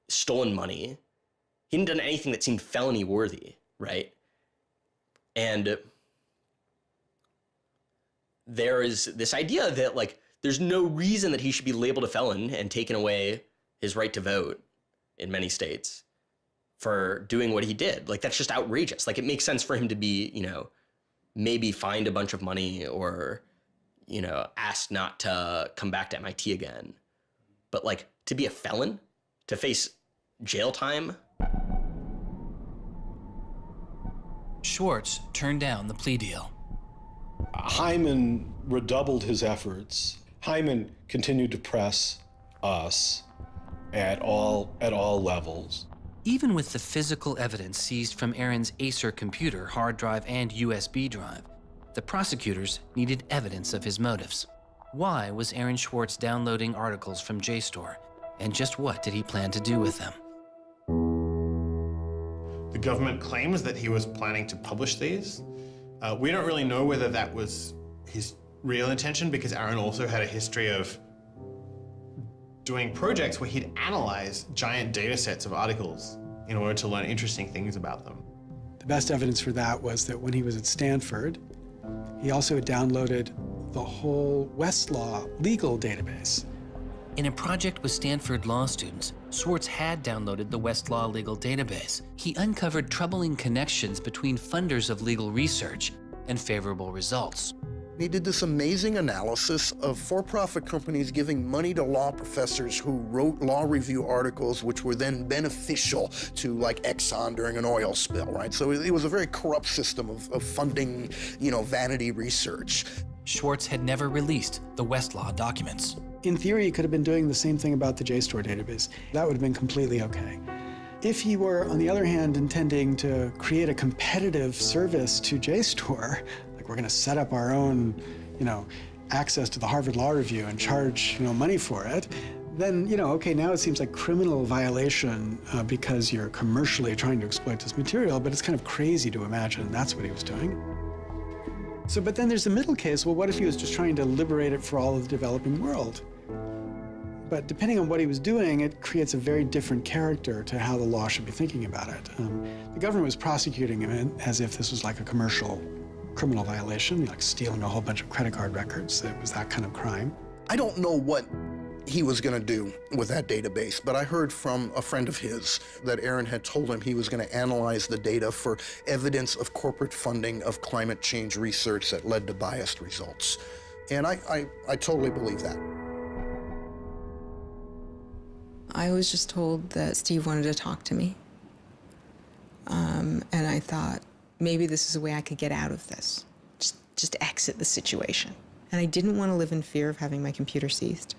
stolen money. He hadn't done anything that seemed felony worthy, right? And there is this idea that there's no reason that he should be labeled a felon and taken away his right to vote in many states for doing what he did. That's just outrageous. It makes sense for him to be, maybe fined a bunch of money or, asked not to come back to MIT again. But to be a felon, to face jail time. Swartz turned down the plea deal. Hyman redoubled his efforts. Hyman continued to press us at all levels. Even with the physical evidence seized from Aaron's Acer computer, hard drive, and USB drive, the prosecutors needed evidence of his motives. Why was Aaron Swartz downloading articles from JSTOR, and just what did he plan to do with them? The government claims that he was planning to publish these. We don't really know whether that was his real intention, because Aaron also had a history of doing projects where he'd analyze giant data sets of articles in order to learn interesting things about them. The best evidence for that was that when he was at Stanford, he also had downloaded the whole Westlaw legal database. In a project with Stanford law students, Swartz had downloaded the Westlaw legal database. He uncovered troubling connections between funders of legal research and favorable results. He did this amazing analysis of for-profit companies giving money to law professors who wrote law review articles which were then beneficial to Exxon during an oil spill, right? So it was a very corrupt system of funding, vanity research. Swartz had never released the Westlaw documents. In theory, he could have been doing the same thing about the JSTOR database. That would have been completely okay. If he were, on the other hand, intending to create a competitive service to JSTOR, we're going to set up our own, access to the Harvard Law Review and charge, money for it, then, okay, now it seems like criminal violation because you're commercially trying to exploit this material, but it's kind of crazy to imagine that's what he was doing. So, but then there's the middle case. Well, what if he was just trying to liberate it for all of the developing world? But depending on what he was doing, it creates a very different character to how the law should be thinking about it. The government was prosecuting him as if this was like a commercial criminal violation, like stealing a whole bunch of credit card records. It was that kind of crime. I don't know what he was going to do with that database, but I heard from a friend of his that Aaron had told him he was going to analyze the data for evidence of corporate funding of climate change research that led to biased results. And I totally believe that. I was just told that Steve wanted to talk to me. And I thought, maybe this is a way I could get out of this. Just exit the situation. And I didn't want to live in fear of having my computer seized.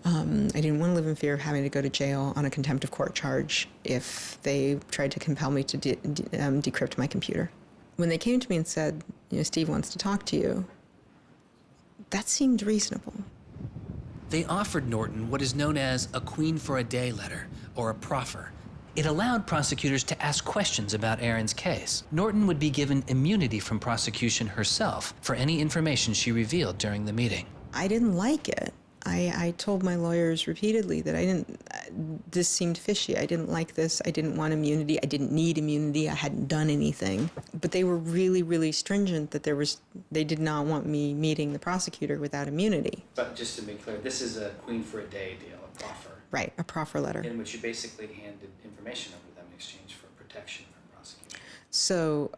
I didn't want to live in fear of having to go to jail on a contempt of court charge if they tried to compel me to decrypt my computer. When they came to me and said, Steve wants to talk to you, that seemed reasonable. They offered Norton what is known as a Queen for a Day letter, or a proffer. It allowed prosecutors to ask questions about Aaron's case. Norton would be given immunity from prosecution herself for any information she revealed during the meeting. I didn't like it. I told my lawyers repeatedly that this seemed fishy. I didn't like this. I didn't want immunity. I didn't need immunity. I hadn't done anything. But they were really, really stringent that they did not want me meeting the prosecutor without immunity. But just to be clear, this is a Queen for a Day deal, a proffer. Right, a proffer letter. In which you basically handed information over to them in exchange for protection from prosecution. So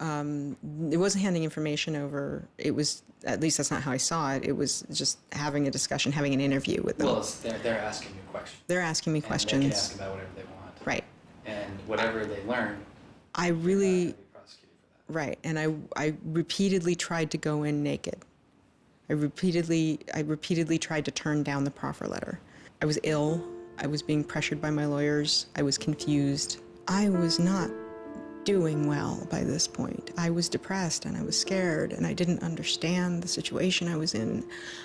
it wasn't handing information over. It was, at least that's not how I saw it. It was just having a discussion, having an interview with them. Well, they're asking you questions. They're asking me and questions. They can ask about whatever they want. Right. And whatever they learn, I really, right, and I repeatedly tried to go in naked. I repeatedly tried to turn down the proffer letter. I was ill. I was being pressured by my lawyers. I was confused. I was not doing well by this point. I was depressed and I was scared and I didn't understand the situation I was in.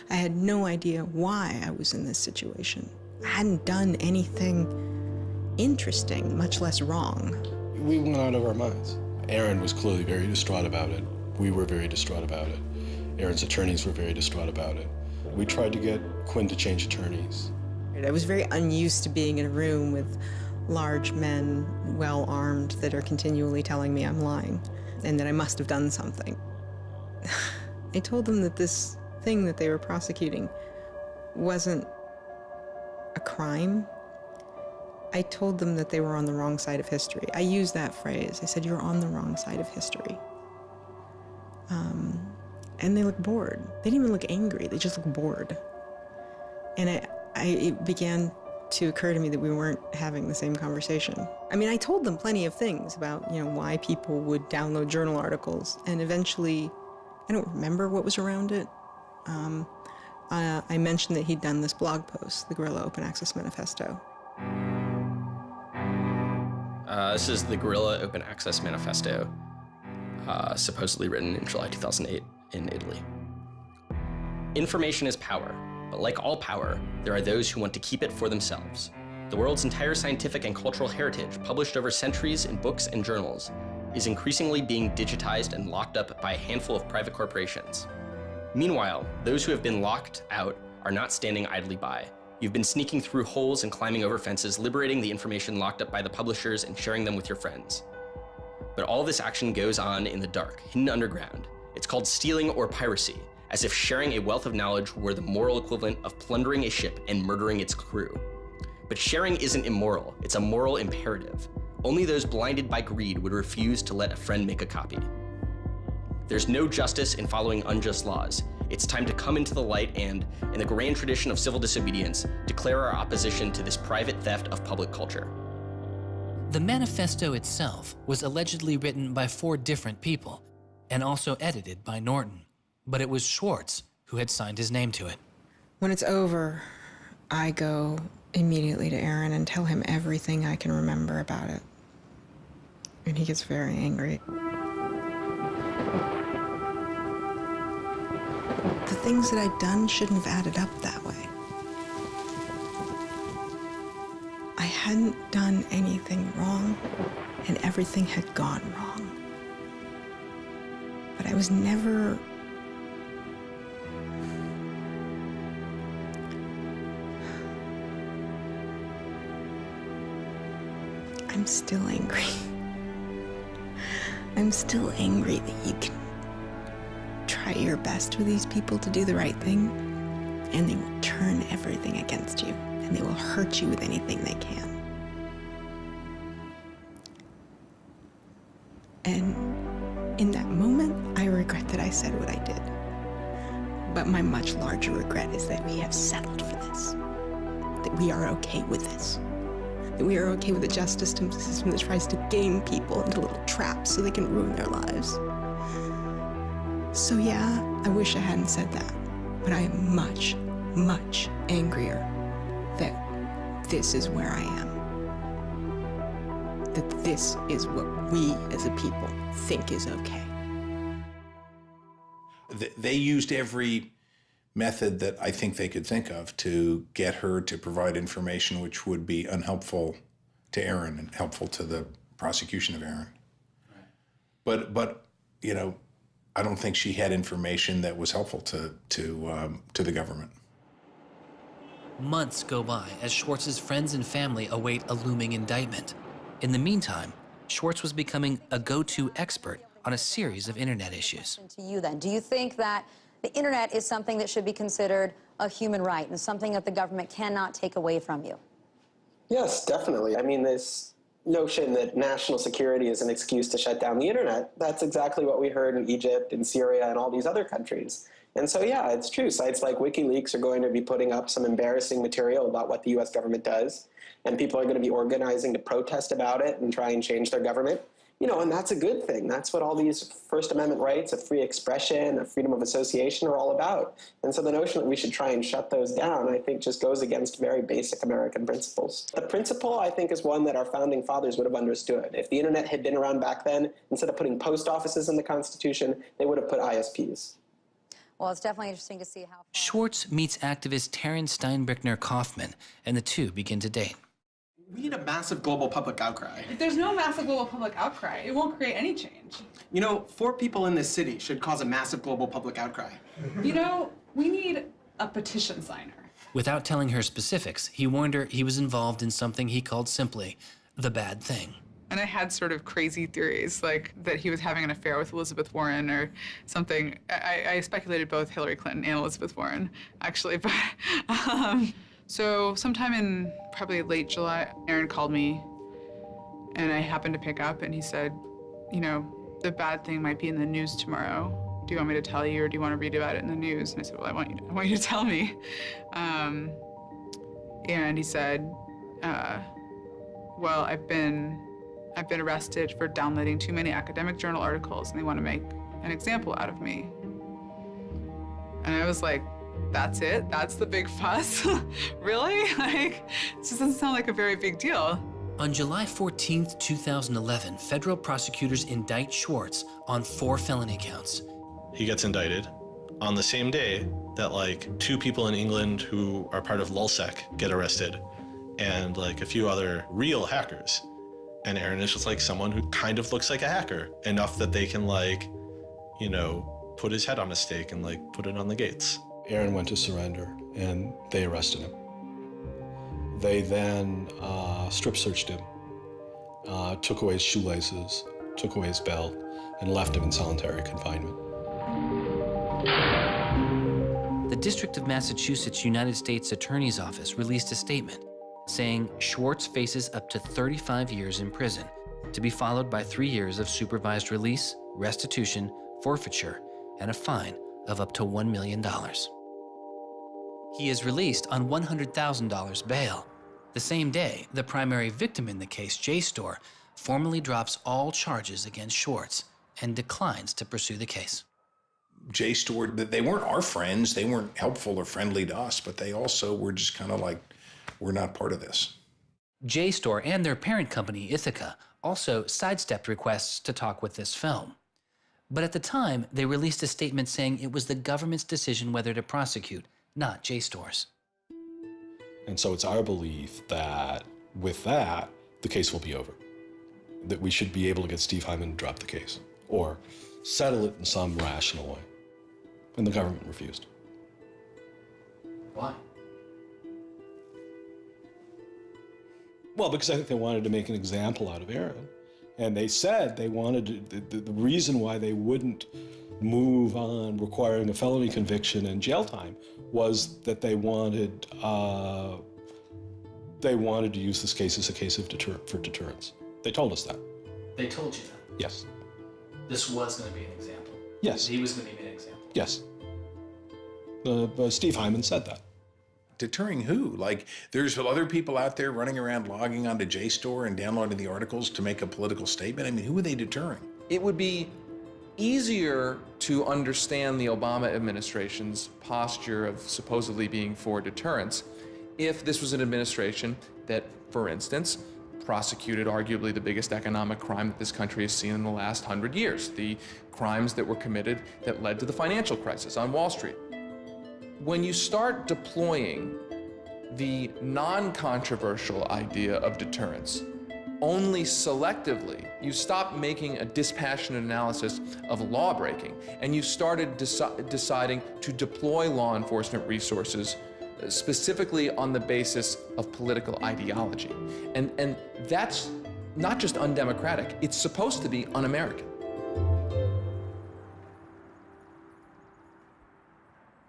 I had no idea why I was in this situation. I hadn't done anything interesting, much less wrong. We went out of our minds. Aaron was clearly very distraught about it. We were very distraught about it. Aaron's attorneys were very distraught about it. We tried to get Quinn to change attorneys. I was very unused to being in a room with large men, well-armed, that are continually telling me I'm lying and that I must have done something. I told them that this thing that they were prosecuting wasn't a crime. I told them that they were on the wrong side of history. I used that phrase. I said, you're on the wrong side of history. And they looked bored. They didn't even look angry. They just looked bored. And it began to occur to me that we weren't having the same conversation. I mean, I told them plenty of things about, why people would download journal articles. And eventually, I don't remember what was around it. I mentioned that he'd done this blog post, the Guerrilla Open Access Manifesto. This is the Guerrilla Open Access Manifesto, supposedly written in July 2008 in Italy. Information is power, but like all power, there are those who want to keep it for themselves. The world's entire scientific and cultural heritage, published over centuries in books and journals, is increasingly being digitized and locked up by a handful of private corporations. Meanwhile, those who have been locked out are not standing idly by. You've been sneaking through holes and climbing over fences, liberating the information locked up by the publishers and sharing them with your friends. But all this action goes on in the dark, hidden underground. It's called stealing or piracy, as if sharing a wealth of knowledge were the moral equivalent of plundering a ship and murdering its crew. But sharing isn't immoral, it's a moral imperative. Only those blinded by greed would refuse to let a friend make a copy. There's no justice in following unjust laws. It's time to come into the light and, in the grand tradition of civil disobedience, declare our opposition to this private theft of public culture. The manifesto itself was allegedly written by 4 different people and also edited by Norton. But it was Swartz who had signed his name to it. When it's over, I go immediately to Aaron and tell him everything I can remember about it. And he gets very angry. The things that I'd done shouldn't have added up that way. I hadn't done anything wrong, and everything had gone wrong. But I was never... I'm still angry. I'm still angry that you can try your best with these people to do the right thing, and they will turn everything against you, and they will hurt you with anything they can. And in that moment, I regret that I said what I did. But my much larger regret is that we have settled for this, that we are okay with this, that we are okay with a justice system that tries to game people into little traps so they can ruin their lives. So yeah, I wish I hadn't said that, but I am much, much angrier that this is where I am. That this is what we as a people think is okay. They used every method that I think they could think of to get her to provide information which would be unhelpful to Aaron and helpful to the prosecution of Aaron. Right. But you know, I don't think she had information that was helpful to the government. Months go by as Swartz's friends and family await a looming indictment. In the meantime, Swartz was becoming a go-to expert on a series of internet issues. To you then, do you think that the internet is something that should be considered a human right and something that the government cannot take away from you? Yes, definitely. I mean, this notion that national security is an excuse to shut down the internet, that's exactly what we heard in Egypt and Syria and all these other countries. And so, yeah, it's true. Sites like WikiLeaks are going to be putting up some embarrassing material about what the U.S. government does, and people are going to be organizing to protest about it and try and change their government. You know, and that's a good thing. That's what all these First Amendment rights of free expression, of freedom of association are all about. And so the notion that we should try and shut those down, I think, just goes against very basic American principles. The principle, I think, is one that our founding fathers would have understood. If the internet had been around back then, instead of putting post offices in the Constitution, they would have put ISPs. Well, it's definitely interesting to see how... Swartz meets activist Taryn Steinbrickner Kaufman, and the two begin to date. We need a massive global public outcry. If there's no massive global public outcry, it won't create any change. You know, 4 people in this city should cause a massive global public outcry. You know, we need a petition signer. Without telling her specifics, he warned her he was involved in something he called simply the bad thing. And I had sort of crazy theories, like that he was having an affair with Elizabeth Warren or something. I speculated both Hillary Clinton and Elizabeth Warren, actually, but so sometime in probably late July, Aaron called me, and I happened to pick up, and he said, you know, the bad thing might be in the news tomorrow. Do you want me to tell you, or do you want to read about it in the news? And I said, well, I want you to tell me. And he said, well, I've been arrested for downloading too many academic journal articles, and they want to make an example out of me. And I was like, that's it? That's the big fuss? Really? Like, this doesn't sound like a very big deal. On July 14th, 2011, federal prosecutors indict Swartz on 4 felony counts. He gets indicted on the same day that like 2 people in England who are part of LulzSec get arrested, and like a few other real hackers. And Aaron is just like someone who kind of looks like a hacker, enough that they can like, you know, put his head on a stake and like put it on the gates. Aaron went to surrender, and they arrested him. They then strip searched him, took away his shoelaces, took away his belt, and left him in solitary confinement. The District of Massachusetts United States Attorney's Office released a statement saying Swartz faces up to 35 years in prison, to be followed by 3 years of supervised release, restitution, forfeiture, and a fine of up to $1 million. He is released on $100,000 bail. The same day, the primary victim in the case, JSTOR, formally drops all charges against Swartz and declines to pursue the case. JSTOR, they weren't our friends, they weren't helpful or friendly to us, but they also were just kind of like, we're not part of this. JSTOR and their parent company, Ithaca, also sidestepped requests to talk with this film. But at the time, they released a statement saying it was the government's decision whether to prosecute, not JSTOR's. And so it's our belief that with that, the case will be over. That we should be able to get Steve Hyman to drop the case or settle it in some rational way. And the government refused. Why? Well, because I think they wanted to make an example out of Aaron. And they said they wanted to, the reason why they wouldn't move on requiring a felony conviction and jail time was that they wanted to use this case as a case of for deterrence. They told us that. They told you that? Yes. This was going to be an example? Yes. He was going to be an example? Yes. Steve Hyman said that. Deterring who? Like, there's other people out there running around logging onto JSTOR and downloading the articles to make a political statement? I mean, who are they deterring? It would be easier to understand the Obama administration's posture of supposedly being for deterrence if this was an administration that, for instance, prosecuted arguably the biggest economic crime that this country has seen in the last 100 years, the crimes that were committed that led to the financial crisis on Wall Street. When you start deploying the non-controversial idea of deterrence only selectively, you stop making a dispassionate analysis of lawbreaking, and you started deciding to deploy law enforcement resources specifically on the basis of political ideology. And that's not just undemocratic, it's supposed to be un-American.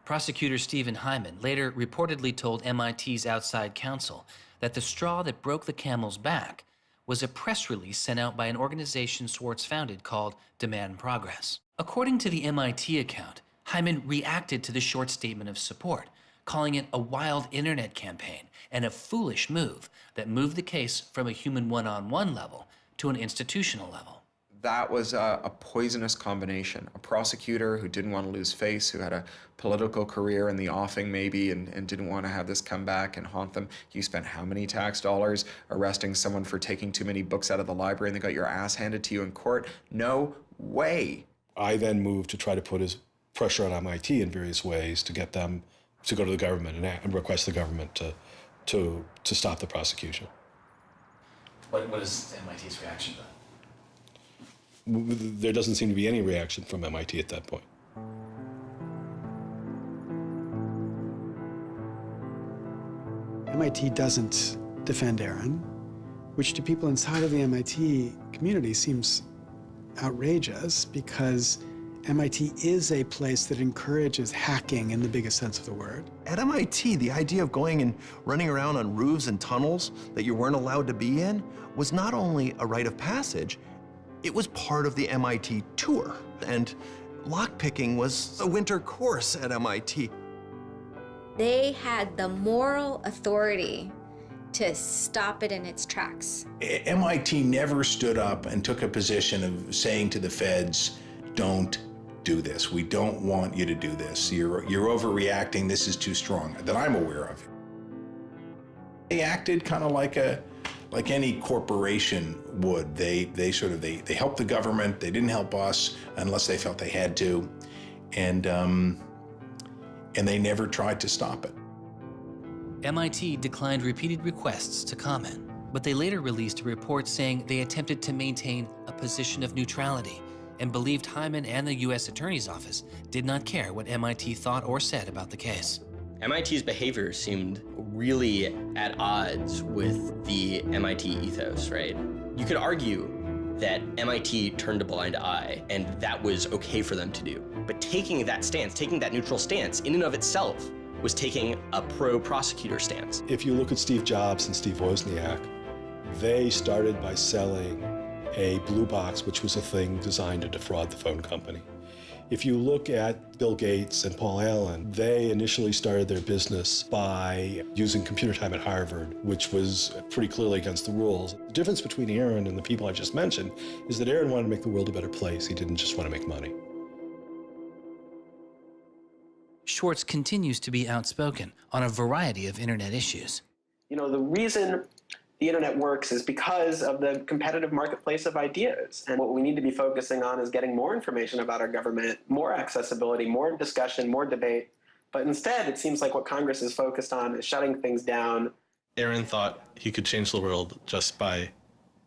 Prosecutor Stephen Hyman later reportedly told MIT's outside counsel that the straw that broke the camel's back was a press release sent out by an organization Swartz founded called Demand Progress. According to the MIT account, Hyman reacted to the short statement of support, calling it a wild internet campaign and a foolish move that moved the case from a human one-on-one level to an institutional level. That was a poisonous combination. A prosecutor who didn't want to lose face, who had a political career in the offing maybe, and didn't want to have this come back and haunt them. You spent how many tax dollars arresting someone for taking too many books out of the library and they got your ass handed to you in court? No way. I then moved to try to put pressure on MIT in various ways to get them to go to the government and request the government to stop the prosecution. What is MIT's reaction to that? There doesn't seem to be any reaction from MIT at that point. MIT doesn't defend Aaron, which to people inside of the MIT community seems outrageous because MIT is a place that encourages hacking in the biggest sense of the word. At MIT, the idea of going and running around on roofs and tunnels that you weren't allowed to be in was not only a rite of passage, it was part of the MIT tour. And lockpicking was a winter course at MIT. They had the moral authority to stop it in its tracks. MIT never stood up and took a position of saying to the feds, don't do this. We don't want you to do this. You're overreacting. This is too strong, that I'm aware of. They acted kind of like any corporation would. They helped the government. They didn't help us unless they felt they had to, and they never tried to stop it. MIT declined repeated requests to comment, but they later released a report saying they attempted to maintain a position of neutrality and believed Hyman and the U.S. Attorney's Office did not care what MIT thought or said about the case. MIT's behavior seemed really at odds with the MIT ethos, right? You could argue that MIT turned a blind eye and that was okay for them to do. But taking that stance, taking that neutral stance in and of itself was taking a pro-prosecutor stance. If you look at Steve Jobs and Steve Wozniak, they started by selling a blue box, which was a thing designed to defraud the phone company. If you look at Bill Gates and Paul Allen, they initially started their business by using computer time at Harvard, which was pretty clearly against the rules. The difference between Aaron and the people I just mentioned is that Aaron wanted to make the world a better place. He didn't just want to make money. Swartz continues to be outspoken on a variety of internet issues. You know, the reason the internet works is because of the competitive marketplace of ideas. And what we need to be focusing on is getting more information about our government, more accessibility, more discussion, more debate. But instead, it seems like what Congress is focused on is shutting things down. Aaron thought he could change the world just by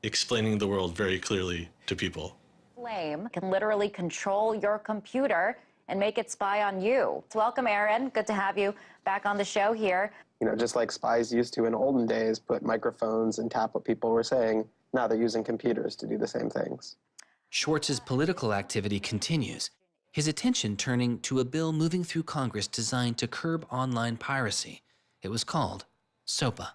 explaining the world very clearly to people. Flame can literally control your computer and make it spy on you. Welcome, Aaron. Good to have you back on the show here. You know, just like spies used to in olden days, put microphones and tap what people were saying, now they're using computers to do the same things. Swartz's political activity continues, his attention turning to a bill moving through Congress designed to curb online piracy. It was called SOPA.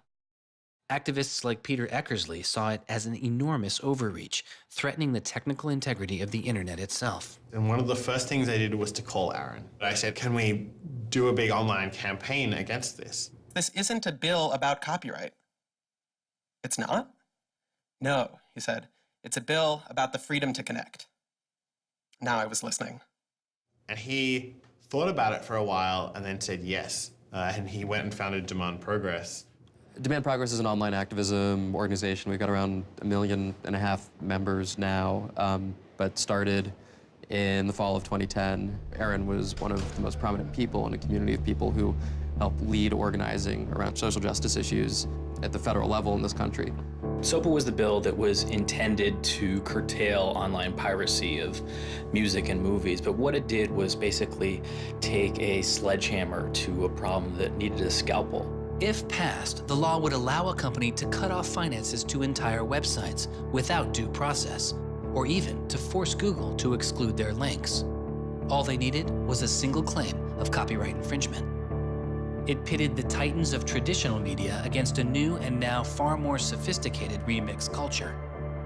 Activists like Peter Eckersley saw it as an enormous overreach, threatening the technical integrity of the internet itself. And one of the first things I did was to call Aaron. I said, can we do a big online campaign against this? This isn't a bill about copyright. It's not? No, he said. It's a bill about the freedom to connect. Now I was listening. And he thought about it for a while and then said yes. And he went and founded Demand Progress. Demand Progress is an online activism organization. We've got around 1.5 million members now, but started in the fall of 2010. Aaron was one of the most prominent people in a community of people who helped lead organizing around social justice issues at the federal level in this country. SOPA was the bill that was intended to curtail online piracy of music and movies, but what it did was basically take a sledgehammer to a problem that needed a scalpel. If passed, the law would allow a company to cut off finances to entire websites without due process, or even to force Google to exclude their links. All they needed was a single claim of copyright infringement. It pitted the titans of traditional media against a new and now far more sophisticated remix culture.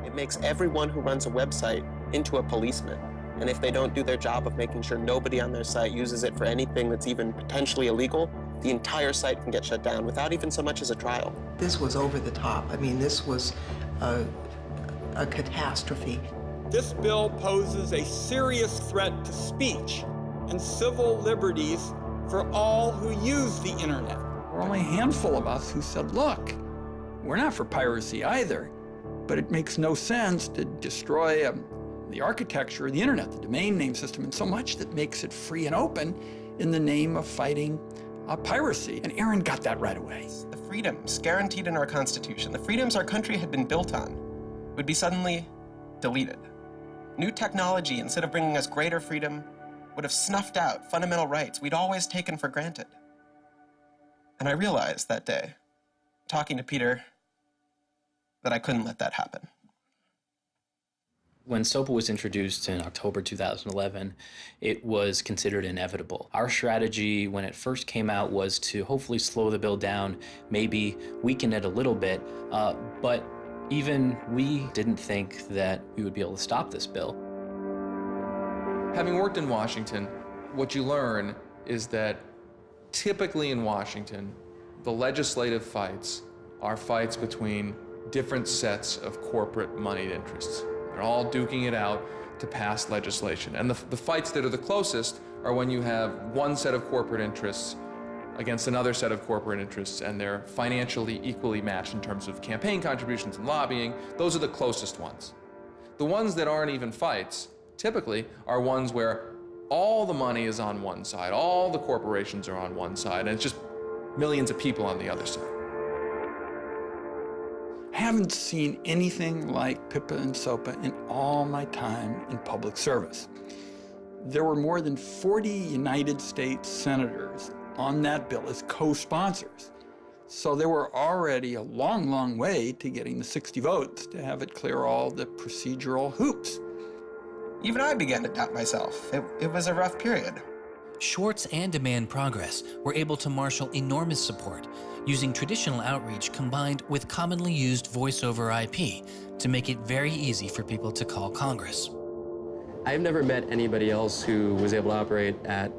It makes everyone who runs a website into a policeman. And if they don't do their job of making sure nobody on their site uses it for anything that's even potentially illegal, the entire site can get shut down without even so much as a trial. This was over the top. I mean, this was a catastrophe. This bill poses a serious threat to speech and civil liberties for all who use the internet. There were only a handful of us who said, look, we're not for piracy either, but it makes no sense to destroy the architecture of the internet, the domain name system, and so much that makes it free and open in the name of fighting piracy. And Aaron got that right away. The freedoms guaranteed in our Constitution, the freedoms our country had been built on, would be suddenly deleted. New technology, instead of bringing us greater freedom, would have snuffed out fundamental rights we'd always taken for granted. And I realized that day, talking to Peter, that I couldn't let that happen. When SOPA was introduced in October 2011, it was considered inevitable. Our strategy when it first came out was to hopefully slow the bill down, maybe weaken it a little bit, but even we didn't think that we would be able to stop this bill. Having worked in Washington, what you learn is that typically in Washington, the legislative fights are fights between different sets of corporate moneyed interests. They're all duking it out to pass legislation. And the fights that are the closest are when you have one set of corporate interests against another set of corporate interests, and they're financially equally matched in terms of campaign contributions and lobbying. Those are the closest ones. The ones that aren't even fights typically are ones where all the money is on one side, all the corporations are on one side, and it's just millions of people on the other side. I haven't seen anything like PIPA and SOPA in all my time in public service. There were more than 40 United States senators on that bill as co-sponsors. So there were already a long, long way to getting the 60 votes to have it clear all the procedural hoops. Even I began to doubt myself. It was a rough period. Swartz and Demand Progress were able to marshal enormous support, using traditional outreach combined with commonly used voice over IP to make it very easy for people to call Congress. I've never met anybody else who was able to operate at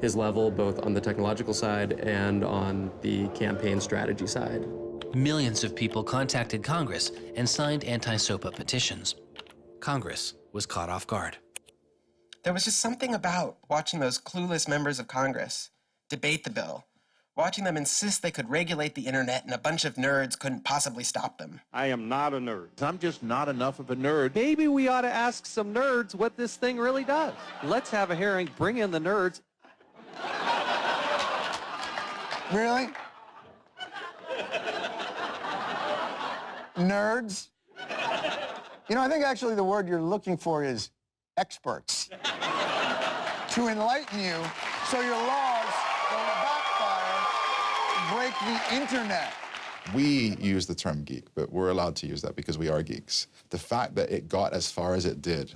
his level, both on the technological side and on the campaign strategy side. Millions of people contacted Congress and signed anti-SOPA petitions. Congress was caught off guard. There was just something about watching those clueless members of Congress debate the bill, watching them insist they could regulate the internet and a bunch of nerds couldn't possibly stop them. I am not a nerd. I'm just not enough of a nerd. Maybe we ought to ask some nerds what this thing really does. Let's have a hearing, bring in the nerds. Really? Nerds? You know, I think actually the word you're looking for is experts. To enlighten you so your laws don't backfire, break the internet. We use the term geek, but we're allowed to use that because we are geeks. The fact that it got as far as it did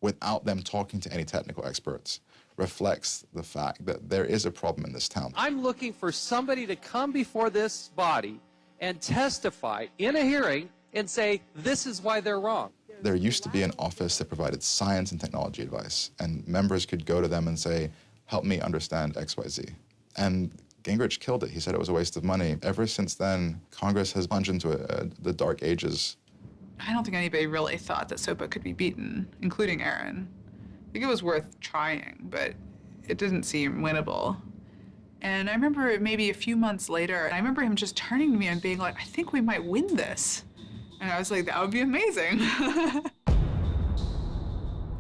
without them talking to any technical experts reflects the fact that there is a problem in this town. I'm looking for somebody to come before this body and testify in a hearing and say, this is why they're wrong. There used to be an office that provided science and technology advice, and members could go to them and say, help me understand XYZ. And Gingrich killed it. He said it was a waste of money. Ever since then, Congress has plunged into the dark ages. I don't think anybody really thought that SOPA could be beaten, including Aaron. I think it was worth trying, but it didn't seem winnable. And I remember maybe a few months later, I remember him just turning to me and being like, I think we might win this. And I was like, that would be amazing.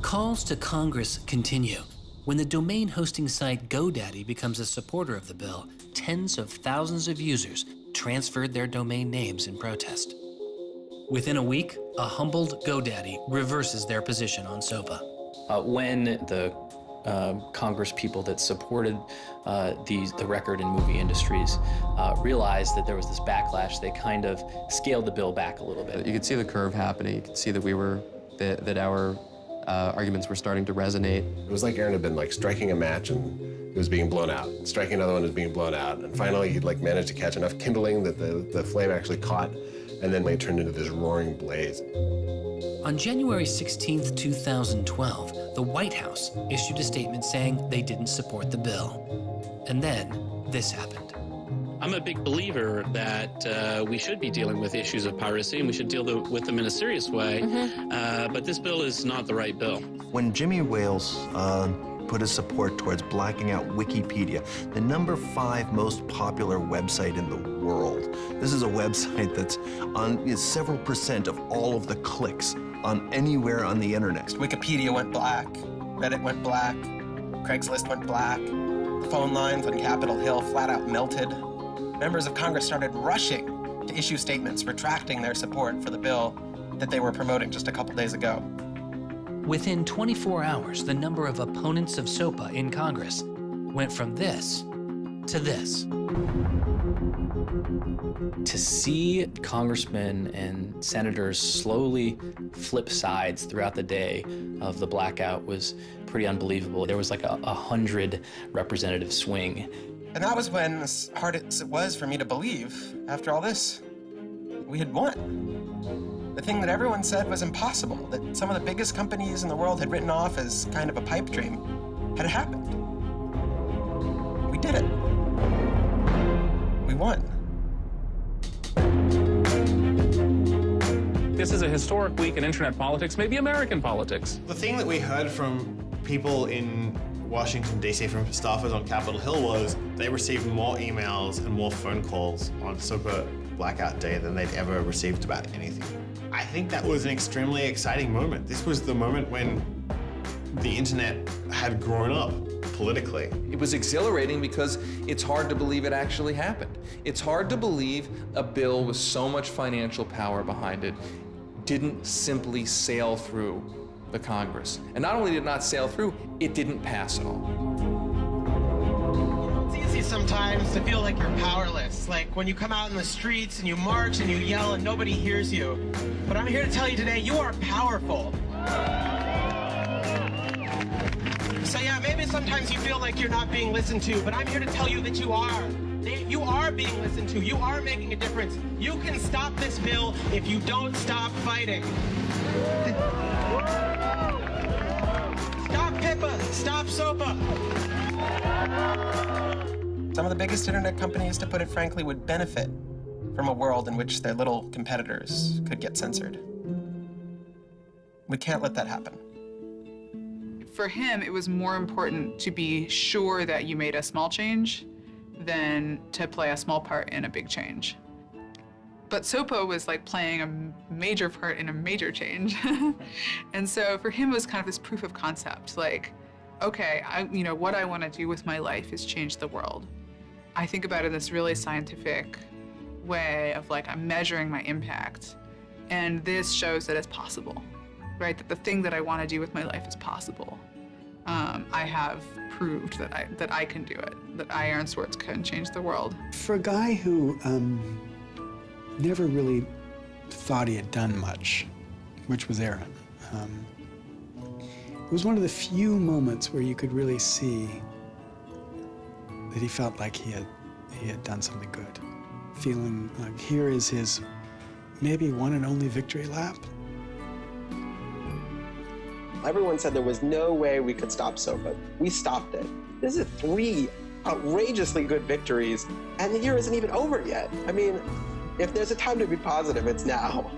Calls to Congress continue. When the domain hosting site GoDaddy becomes a supporter of the bill, tens of thousands of users transferred their domain names in protest. Within a week, a humbled GoDaddy reverses their position on SOPA. When the Congress people that supported the record and movie industries realized that there was this backlash, they kind of scaled the bill back a little bit. You could see the curve happening. You could see that our arguments were starting to resonate. It was like Aaron had been striking a match and it was being blown out. Striking another one was being blown out. And finally he'd managed to catch enough kindling that the flame actually caught, and then it turned into this roaring blaze. On January 16th, 2012, the White House issued a statement saying they didn't support the bill. And then this happened. I'm a big believer that we should be dealing with issues of piracy and we should deal with them in a serious way, but this bill is not the right bill. When Jimmy Wales put his support towards blacking out Wikipedia, the #5 most popular website in the world. This is a website that's on several % of all of the clicks on anywhere on the internet. Wikipedia went black, Reddit went black, Craigslist went black, phone lines on Capitol Hill flat out melted. Members of Congress started rushing to issue statements retracting their support for the bill that they were promoting just a couple days ago. Within 24 hours, the number of opponents of SOPA in Congress went from this to this. To see congressmen and senators slowly flip sides throughout the day of the blackout was pretty unbelievable. There was like a 100 representative swing. And that was when, as hard as it was for me to believe, after all this, we had won. The thing that everyone said was impossible, that some of the biggest companies in the world had written off as kind of a pipe dream, had happened. We did it. We won. This is a historic week in internet politics, maybe American politics. The thing that we heard from people in Washington, D.C., from staffers on Capitol Hill was they received more emails and more phone calls on SOPA blackout day than they'd ever received about anything. I think that was an extremely exciting moment. This was the moment when the internet had grown up politically. It was exhilarating because it's hard to believe it actually happened. It's hard to believe a bill with so much financial power behind it didn't simply sail through the Congress. And not only did it not sail through, it didn't pass at all. It's easy sometimes to feel like you're powerless, like when you come out in the streets and you march and you yell and nobody hears you. But I'm here to tell you today, you are powerful. So yeah, maybe sometimes you feel like you're not being listened to, but I'm here to tell you that you are. You are being listened to. You are making a difference. You can stop this bill if you don't stop fighting. Stop PIPA. Stop SOPA. Some of the biggest internet companies, to put it frankly, would benefit from a world in which their little competitors could get censored. We can't let that happen. For him, it was more important to be sure that you made a small change than to play a small part in a big change. But SOPA was like playing a major part in a major change. And so for him, it was kind of this proof of concept, like, okay, what I want to do with my life is change the world. I think about it in this really scientific way of like, I'm measuring my impact. And this shows that it's possible, right? That the thing that I want to do with my life is possible. I have proved that I can do it, that I, Aaron Swartz, can change the world. For a guy who never really thought he had done much, which was Aaron, was one of the few moments where you could really see that he felt like he had done something good. Feeling like here is his maybe one and only victory lap. Everyone said there was no way we could stop SOPA. We stopped it. This is 3 outrageously good victories, and the year isn't even over yet. I mean, if there's a time to be positive, it's now.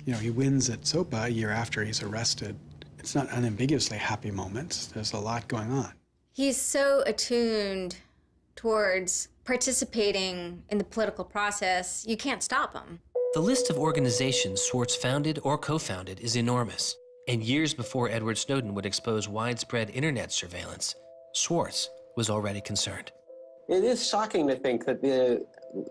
You know, he wins at SOPA a year after he's arrested. It's not unambiguously happy moments. There's a lot going on. He's so attuned towards participating in the political process, you can't stop him. The list of organizations Swartz founded or co-founded is enormous. And years before Edward Snowden would expose widespread internet surveillance, Swartz was already concerned. It is shocking to think that the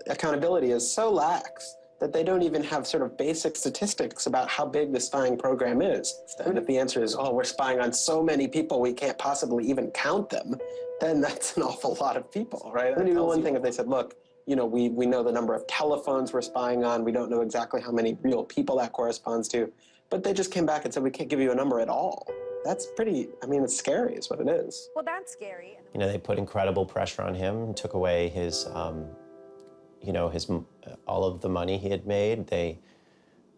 accountability is so lax that they don't even have sort of basic statistics about how big the spying program is. And if the answer is, oh, we're spying on so many people we can't possibly even count them, then that's an awful lot of people, right? It would be one thing if they said, look, you know, we know the number of telephones we're spying on, we don't know exactly how many real people that corresponds to, but they just came back and said, we can't give you a number at all. That's pretty, I mean, it's scary is what it is. Well, that's scary. You know, they put incredible pressure on him, took away his, you know, all of the money he had made. They,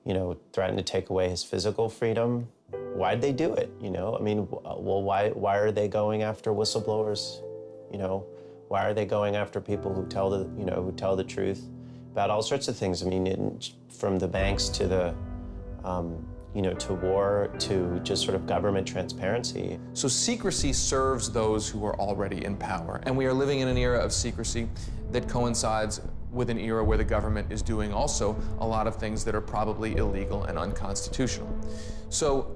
you know, threatened to take away his physical freedom. Why'd they do it, you know? I mean, well, why are they going after whistleblowers, you know? Why are they going after people who tell the, you know, who tell the truth about all sorts of things? I mean, from the banks to the, you know, to war, to just sort of government transparency. So secrecy serves those who are already in power. And we are living in an era of secrecy that coincides with an era where the government is doing also a lot of things that are probably illegal and unconstitutional. So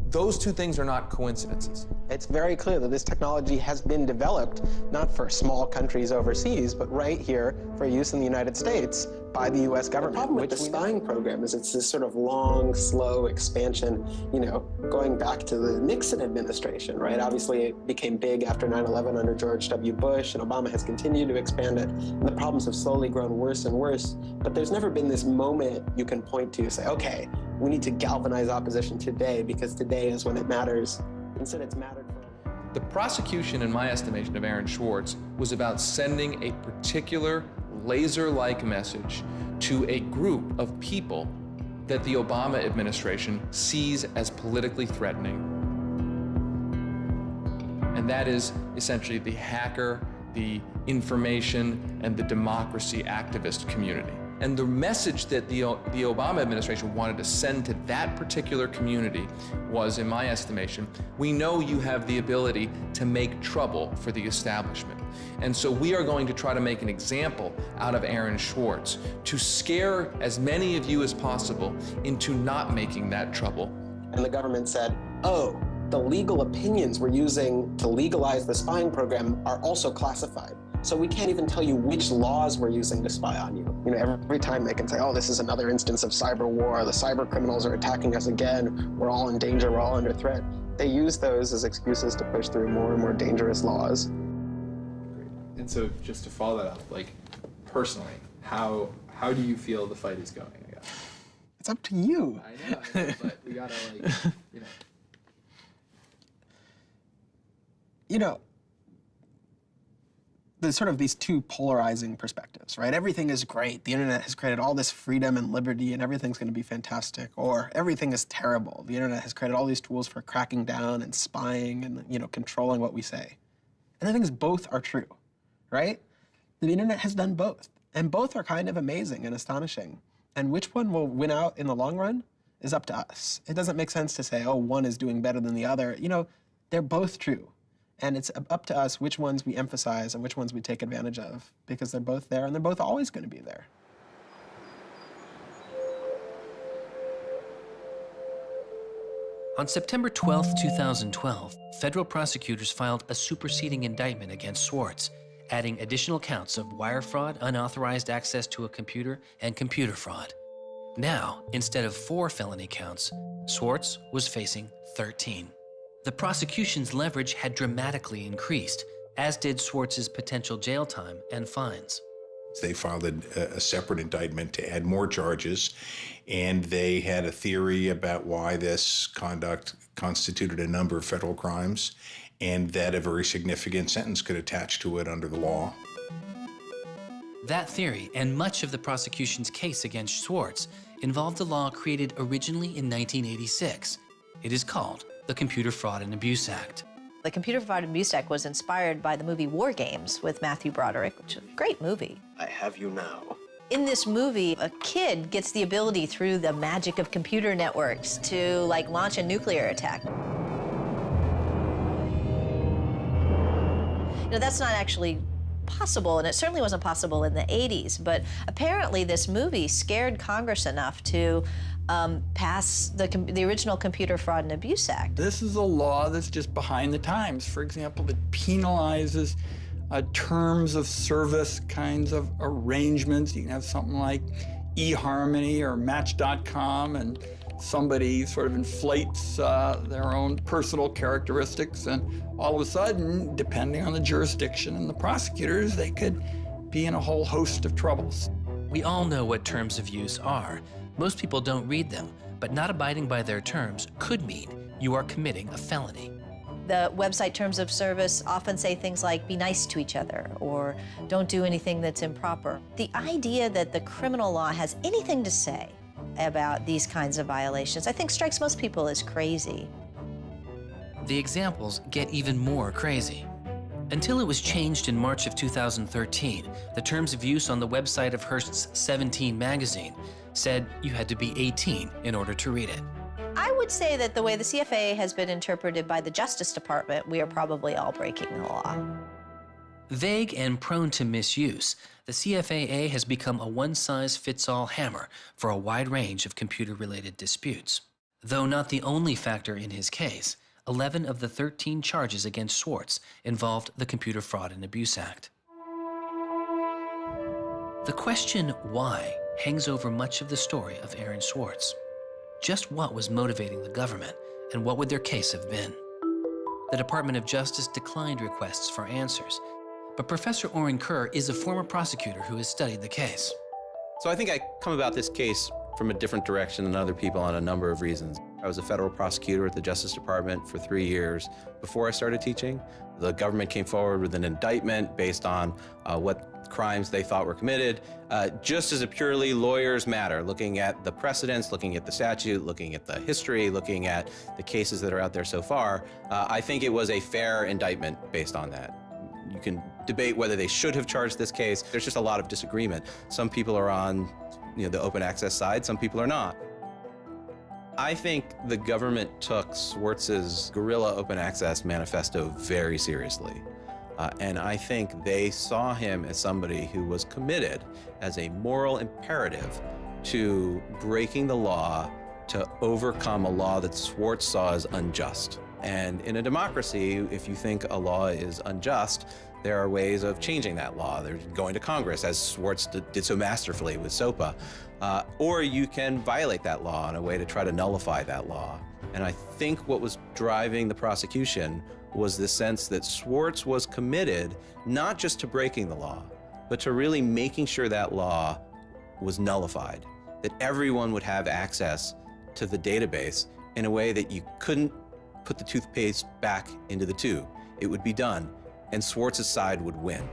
those two things are not coincidences. It's very clear that this technology has been developed not for small countries overseas, but right here for use in the United States by the U.S. government. The problem with the spying program is it's this sort of long, slow expansion, you know, going back to the Nixon administration, right? Obviously, it became big after 9/11 under George W. Bush, and Obama has continued to expand it, and the problems have slowly grown worse and worse. But there's never been this moment you can point to, say, okay, we need to galvanize opposition today because today is when it matters. Instead, it's mattered for. The prosecution, in my estimation, of Aaron Swartz was about sending a particular laser-like message to a group of people that the Obama administration sees as politically threatening. And that is essentially the hacker, the information, and the democracy activist community. And the message that the Obama administration wanted to send to that particular community was, in my estimation, we know you have the ability to make trouble for the establishment. And so we are going to try to make an example out of Aaron Swartz to scare as many of you as possible into not making that trouble. And the government said, oh, the legal opinions we're using to legalize the spying program are also classified. So we can't even tell you which laws we're using to spy on you. You know, every time they can say, oh, this is another instance of cyber war, the cyber criminals are attacking us again, we're all in danger, we're all under threat. They use those as excuses to push through more and more dangerous laws. And so just to follow that up, like personally, how do you feel the fight is going, I guess? It's up to you. I know, but we gotta like, you know. You know, there's sort of these two polarizing perspectives, right? Everything is great. The internet has created all this freedom and liberty and everything's gonna be fantastic. Or everything is terrible. The internet has created all these tools for cracking down and spying and, you know, controlling what we say. And the thing is, both are true, right? The internet has done both. And both are kind of amazing and astonishing. And which one will win out in the long run is up to us. It doesn't make sense to say, oh, one is doing better than the other. You know, they're both true. And it's up to us which ones we emphasize and which ones we take advantage of, because they're both there and they're both always going to be there. On September 12, 2012, federal prosecutors filed a superseding indictment against Swartz, adding additional counts of wire fraud, unauthorized access to a computer, and computer fraud. Now, instead of 4 felony counts, Swartz was facing 13. The prosecution's leverage had dramatically increased, as did Swartz's potential jail time and fines. They filed a separate indictment to add more charges, and they had a theory about why this conduct constituted a number of federal crimes, and that a very significant sentence could attach to it under the law. That theory, and much of the prosecution's case against Swartz, involved a law created originally in 1986. It is called the Computer Fraud and Abuse Act. The Computer Fraud and Abuse Act was inspired by the movie War Games with Matthew Broderick, which is a great movie. I have you now. In this movie, a kid gets the ability through the magic of computer networks to launch a nuclear attack. That's not actually possible, and it certainly wasn't possible in the 80s, but apparently this movie scared Congress enough to pass the original Computer Fraud and Abuse Act. This is a law that's just behind the times. For example, that penalizes terms of service kinds of arrangements. You can have something like eHarmony or Match.com, and somebody sort of inflates their own personal characteristics, and all of a sudden, depending on the jurisdiction and the prosecutors, they could be in a whole host of troubles. We all know what terms of use are. Most people don't read them, but not abiding by their terms could mean you are committing a felony. The website terms of service often say things like, be nice to each other, or don't do anything that's improper. The idea that the criminal law has anything to say about these kinds of violations, I think strikes most people as crazy. The examples get even more crazy. Until it was changed in March of 2013, the terms of use on the website of Hearst's 17 magazine said you had to be 18 in order to read it. I would say that the way the CFA has been interpreted by the Justice Department, we are probably all breaking the law. Vague and prone to misuse, the CFAA has become a one-size-fits-all hammer for a wide range of computer-related disputes. Though not the only factor in his case, 11 of the 13 charges against Swartz involved the Computer Fraud and Abuse Act. The question why hangs over much of the story of Aaron Swartz. Just what was motivating the government, and what would their case have been? The Department of Justice declined requests for answers, but Professor Oren Kerr is a former prosecutor who has studied the case. So I think I come about this case from a different direction than other people on a number of reasons. I was a federal prosecutor at the Justice Department for 3 years before I started teaching. The government came forward with an indictment based on what crimes they thought were committed, just as a purely lawyers matter, looking at the precedents, looking at the statute, looking at the history, looking at the cases that are out there so far. I think it was a fair indictment based on that. You can debate whether they should have charged this case. There's just a lot of disagreement. Some people are on the open access side, some people are not. I think the government took Swartz's guerrilla open access manifesto very seriously. And I think they saw him as somebody who was committed as a moral imperative to breaking the law to overcome a law that Swartz saw as unjust. And in a democracy, if you think a law is unjust, there are ways of changing that law. There's going to Congress, as Swartz did so masterfully with SOPA. Or you can violate that law in a way to try to nullify that law. And I think what was driving the prosecution was the sense that Swartz was committed not just to breaking the law, but to really making sure that law was nullified, that everyone would have access to the database in a way that you couldn't put the toothpaste back into the tube. It would be done, and Swartz's side would win.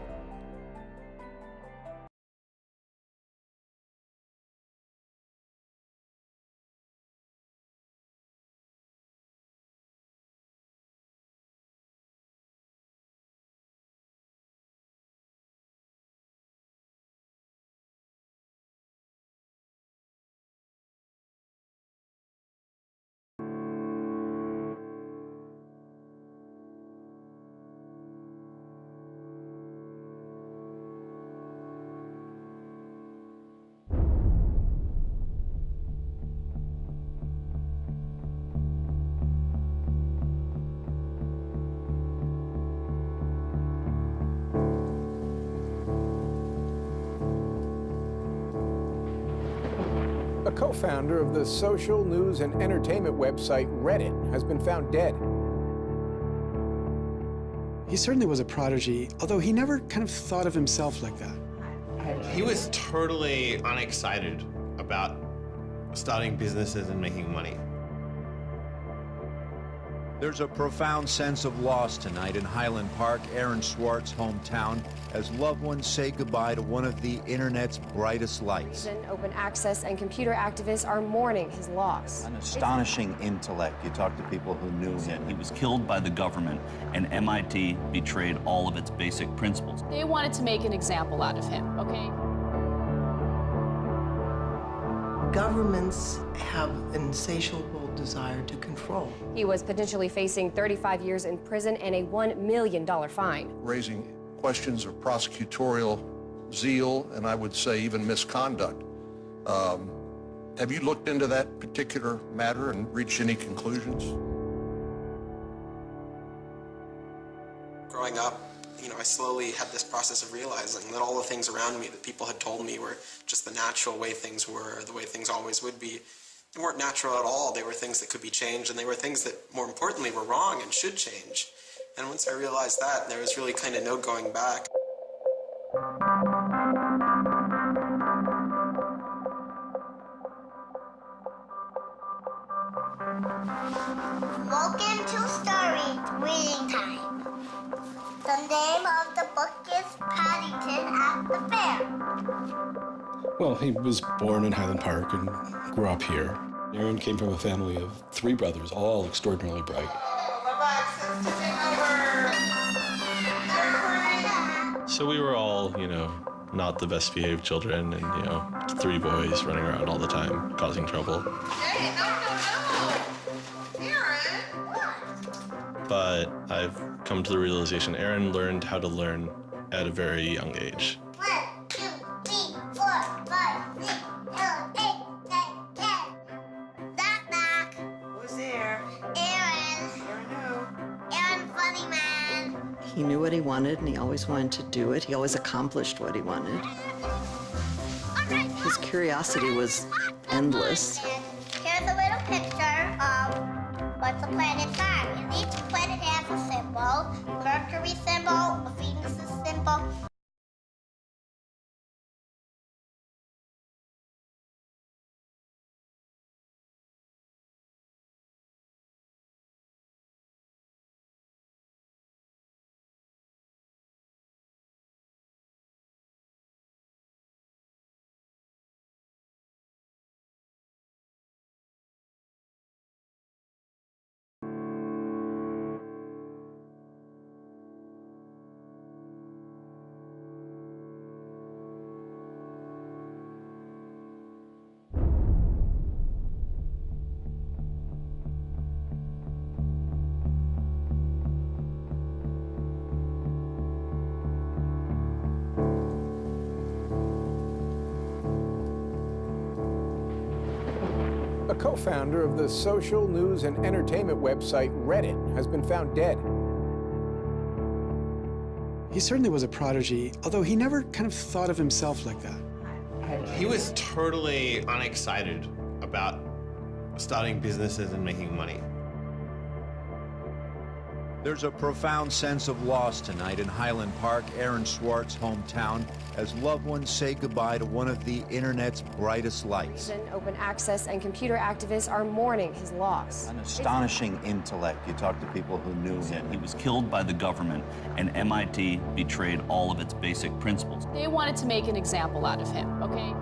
A co-founder of the social news and entertainment website Reddit has been found dead. He certainly was a prodigy, although he never kind of thought of himself like that. I He was totally unexcited about starting businesses and making money. There's a profound sense of loss tonight in Highland Park, Aaron Swartz' hometown, as loved ones say goodbye to one of the internet's brightest lights. Open access and computer activists are mourning his loss. An astonishing intellect. You talk to people who knew him. He was killed by the government, and MIT betrayed all of its basic principles. They wanted to make an example out of him, okay? Governments have an insatiable desire to control. He was potentially facing 35 years in prison and a $1 million fine. Raising questions of prosecutorial zeal and I would say even misconduct. Have you looked into that particular matter and reached any conclusions? Growing up, I slowly had this process of realizing that all the things around me that people had told me were just the natural way things were, the way things always would be. They weren't natural at all. They were things that could be changed, and they were things that, more importantly, were wrong and should change. And once I realized that, there was really kind of no going back. Welcome to Story Reading Time. The name of the book is Paddington at the Fair. Well, he was born in Highland Park and grew up here. Aaron came from a family of 3 brothers, all extraordinarily bright. So we were all, not the best behaved children and, 3 boys running around all the time, causing trouble. Hey, no. Aaron, But I've come to the realization Aaron learned how to learn at a very young age. 1, 2, 3, 4, 5, 6, 7, 8, 9, 10. Knock, knock. Who's there? Aaron. Aaron who? Aaron Funny Man. He knew what he wanted, and he always wanted to do it. He always accomplished what he wanted. His curiosity was endless. Here's a little picture of what's a planet sign. And each planet has a symbol. Mercury symbol, Venus' symbol. A co-founder of the social news and entertainment website Reddit has been found dead. He certainly was a prodigy, although he never kind of thought of himself like that. He was totally unexcited about starting businesses and making money. There's a profound sense of loss tonight in Highland Park, Aaron Swartz' hometown, as loved ones say goodbye to one of the internet's brightest lights. Open access and computer activists are mourning his loss. An astonishing intellect. You talk to people who knew him. He was killed by the government, and MIT betrayed all of its basic principles. They wanted to make an example out of him, okay?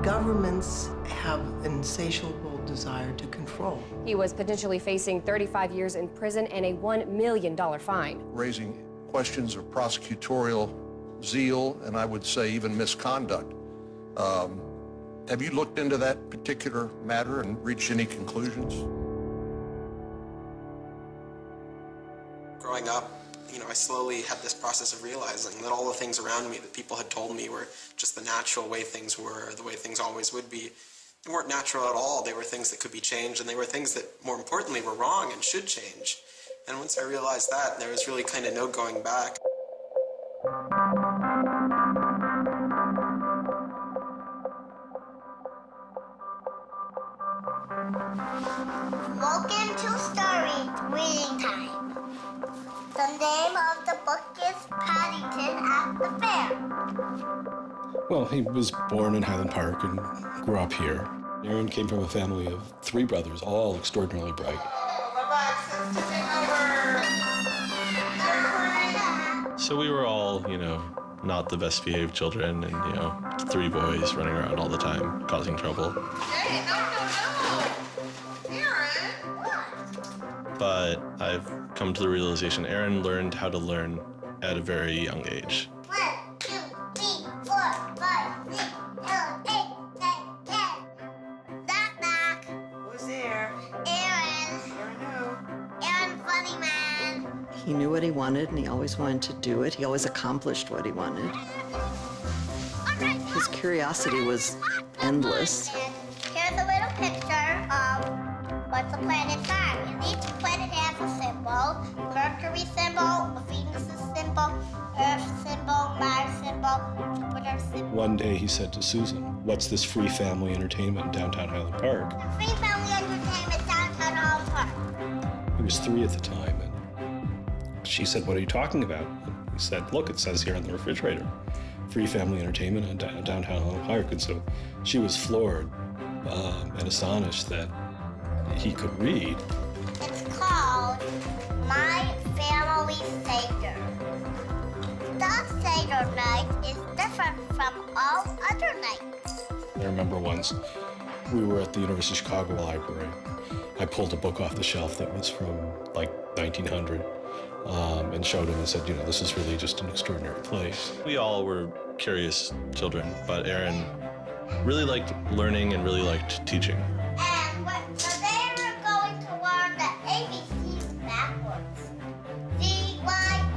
Governments have an insatiable desire to control. He was potentially facing 35 years in prison and a $1 million fine. Raising questions of prosecutorial zeal and I would say even misconduct. Have you looked into that particular matter and reached any conclusions? Growing up, I slowly had this process of realizing that all the things around me that people had told me were just the natural way things were, the way things always would be. They weren't natural at all. They were things that could be changed, and they were things that, more importantly, were wrong and should change. And once I realized that, there was really kind of no going back. Welcome to Story Reading Time. The name of the book is Paddington at Well, he was born in Highland Park and grew up here. Aaron came from a family of 3 brothers, all extraordinarily bright. So we were all, not the best behaved children and, 3 boys running around all the time, causing trouble. Hey, no. Aaron! But I've come to the realization Aaron learned how to learn at a very young age. 1, 2, 3, 4, 5, 6, 7, 8, 9, 10. Knock, knock. Who's there? Aaron. Aaron who? Aaron, funny man. He knew what he wanted, and he always wanted to do it. He always accomplished what he wanted. His curiosity was endless. Here's a little picture of what's a planet sign. And each planet has a symbol. Mercury symbol, Venus symbol, Earth symbol, Mars symbol, Jupiter symbol. One day he said to Susan, "What's this free family entertainment in downtown Highland Park?" Free family entertainment downtown Highland Park. He was 3 at the time, and she said, "What are you talking about?" And he said, "Look, it says here on the refrigerator, free family entertainment in downtown Highland Park." And so she was floored and astonished that he could read. It's called My Family Seder. That Seder night is different from all other nights. I remember once we were at the University of Chicago Library. I pulled a book off the shelf that was from like 1900 and showed him and said, "This is really just an extraordinary place." We all were curious children, but Aaron really liked learning and really liked teaching. And so they were going to learn the ABCs backwards. Z-Y-X-W-V-U-T.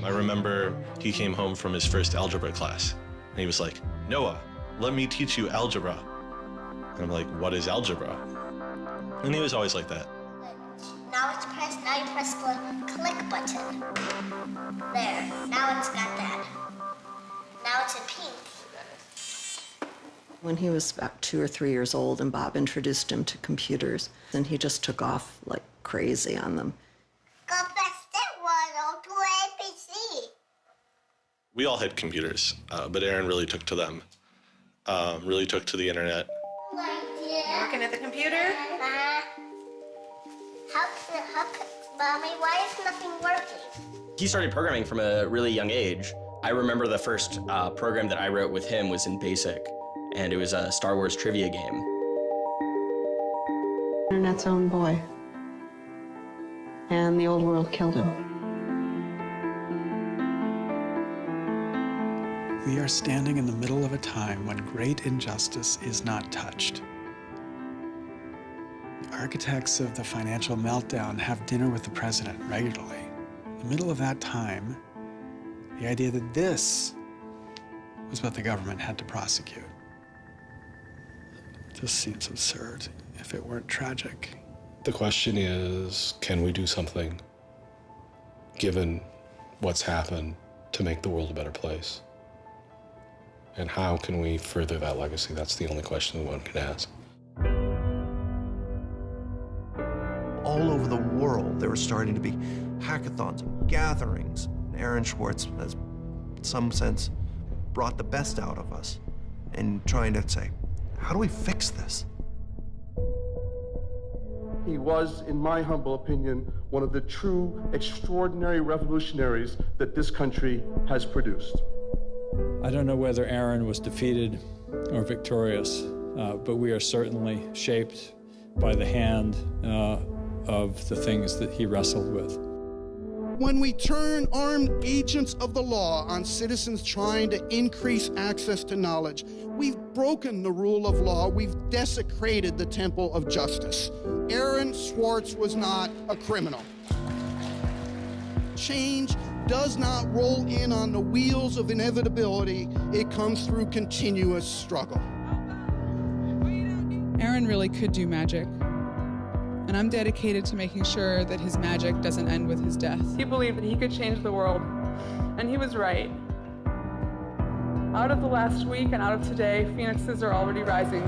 I remember he came home from his first algebra class, and he was like, "Noah, let me teach you algebra." And I'm like, "What is algebra?" And he was always like that. Now you press the click button. There, now it's got that. Now it's in pink. When he was about 2 or 3 years old, and Bob introduced him to computers, and he just took off like crazy on them. Go press that one, do ABC. We all had computers, but Aaron really took to them, really took to the internet. Working at the computer? Mommy, why is nothing working? He started programming from a really young age. I remember the first program that I wrote with him was in BASIC, and it was a Star Wars trivia game. Internet's own boy. And the old world killed him. We are standing in the middle of a time when great injustice is not touched. The architects of the financial meltdown have dinner with the president regularly. In the middle of that time, the idea that this was what the government had to prosecute just seems absurd if it weren't tragic. The question is, can we do something, given what's happened, to make the world a better place? And how can we further that legacy? That's the only question one can ask. All over the world, there were starting to be hackathons and gatherings. Aaron Swartz has, in some sense, brought the best out of us in trying to say, how do we fix this? He was, in my humble opinion, one of the true extraordinary revolutionaries that this country has produced. I don't know whether Aaron was defeated or victorious, but we are certainly shaped by the hand of the things that he wrestled with. When we turn armed agents of the law on citizens trying to increase access to knowledge, we've broken the rule of law, we've desecrated the temple of justice. Aaron Swartz was not a criminal. Change does not roll in on the wheels of inevitability, it comes through continuous struggle. Aaron really could do magic. And I'm dedicated to making sure that his magic doesn't end with his death. He believed that he could change the world, and he was right. Out of the last week and out of today, phoenixes are already rising.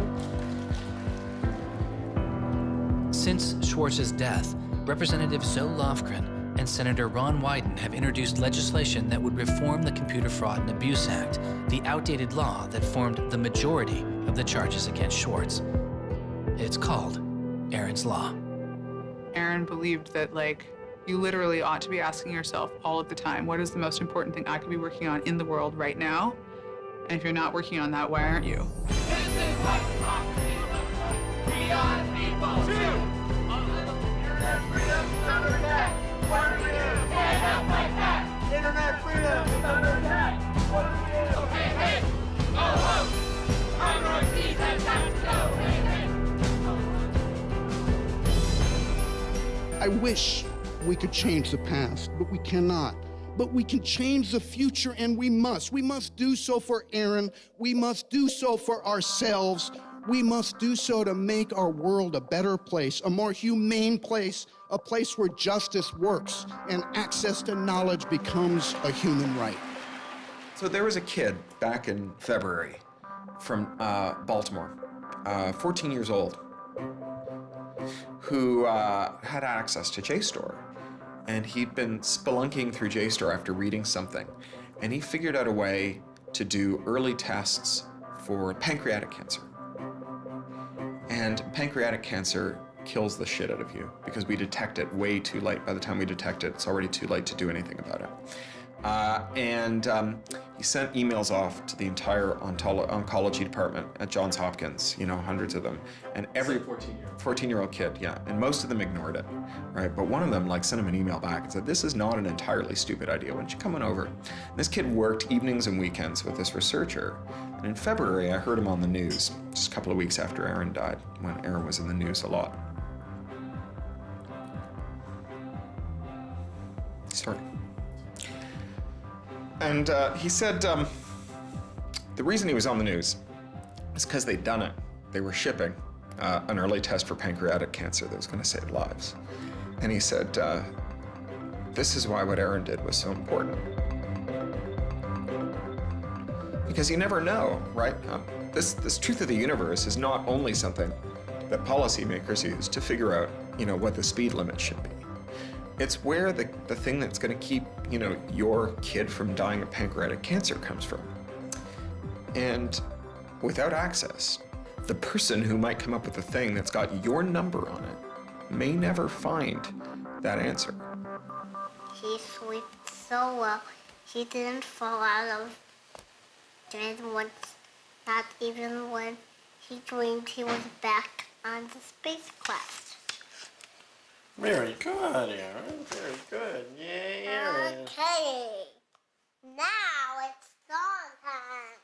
Since Schwartz's death, Representative Zoe Lofgren and Senator Ron Wyden have introduced legislation that would reform the Computer Fraud and Abuse Act, the outdated law that formed the majority of the charges against Swartz. It's called Aaron's Law. Aaron believed that, like, you literally ought to be asking yourself all of the time, what is the most important thing I could be working on in the world right now? And if you're not working on that, why aren't you? Internet freedom is under attack. What do we do? Hey, hey, go home. Our Northeast has got to go. Hey, hey. I wish we could change the past, but we cannot. But we can change the future, and we must. We must do so for Aaron. We must do so for ourselves. We must do so to make our world a better place, a more humane place, a place where justice works and access to knowledge becomes a human right. So there was a kid back in February from Baltimore, 14 years old, who had access to JSTOR. And he'd been spelunking through JSTOR after reading something. And he figured out a way to do early tests for pancreatic cancer. And pancreatic cancer kills the shit out of you because we detect it way too late. By the time we detect it, it's already too late to do anything about it. He sent emails off to the entire oncology department at Johns Hopkins, you know, hundreds of them. And every 14-year-old kid, yeah, and most of them ignored it, right? But one of them like sent him an email back and said, this is not an entirely stupid idea. Why don't you come on over? And this kid worked evenings and weekends with this researcher. And in February, I heard him on the news, just a couple of weeks after Aaron died, when Aaron was in the news a lot. Sorry. And he said the reason he was on the news is because they'd done it. They were shipping an early test for pancreatic cancer that was going to save lives. And he said, this is why what Aaron did was so important. Because you never know, right? This truth of the universe is not only something that policymakers use to figure out, you know, what the speed limit should be. It's where the thing that's going to keep, you know, your kid from dying of pancreatic cancer comes from. And without access, the person who might come up with the thing that's got your number on it may never find that answer. He slept so well, he didn't fall out of bed once, not even when he dreamed he was back on the spacecraft. Very good, Aaron. Very good. Yay, Aaron. Okay, now it's song time.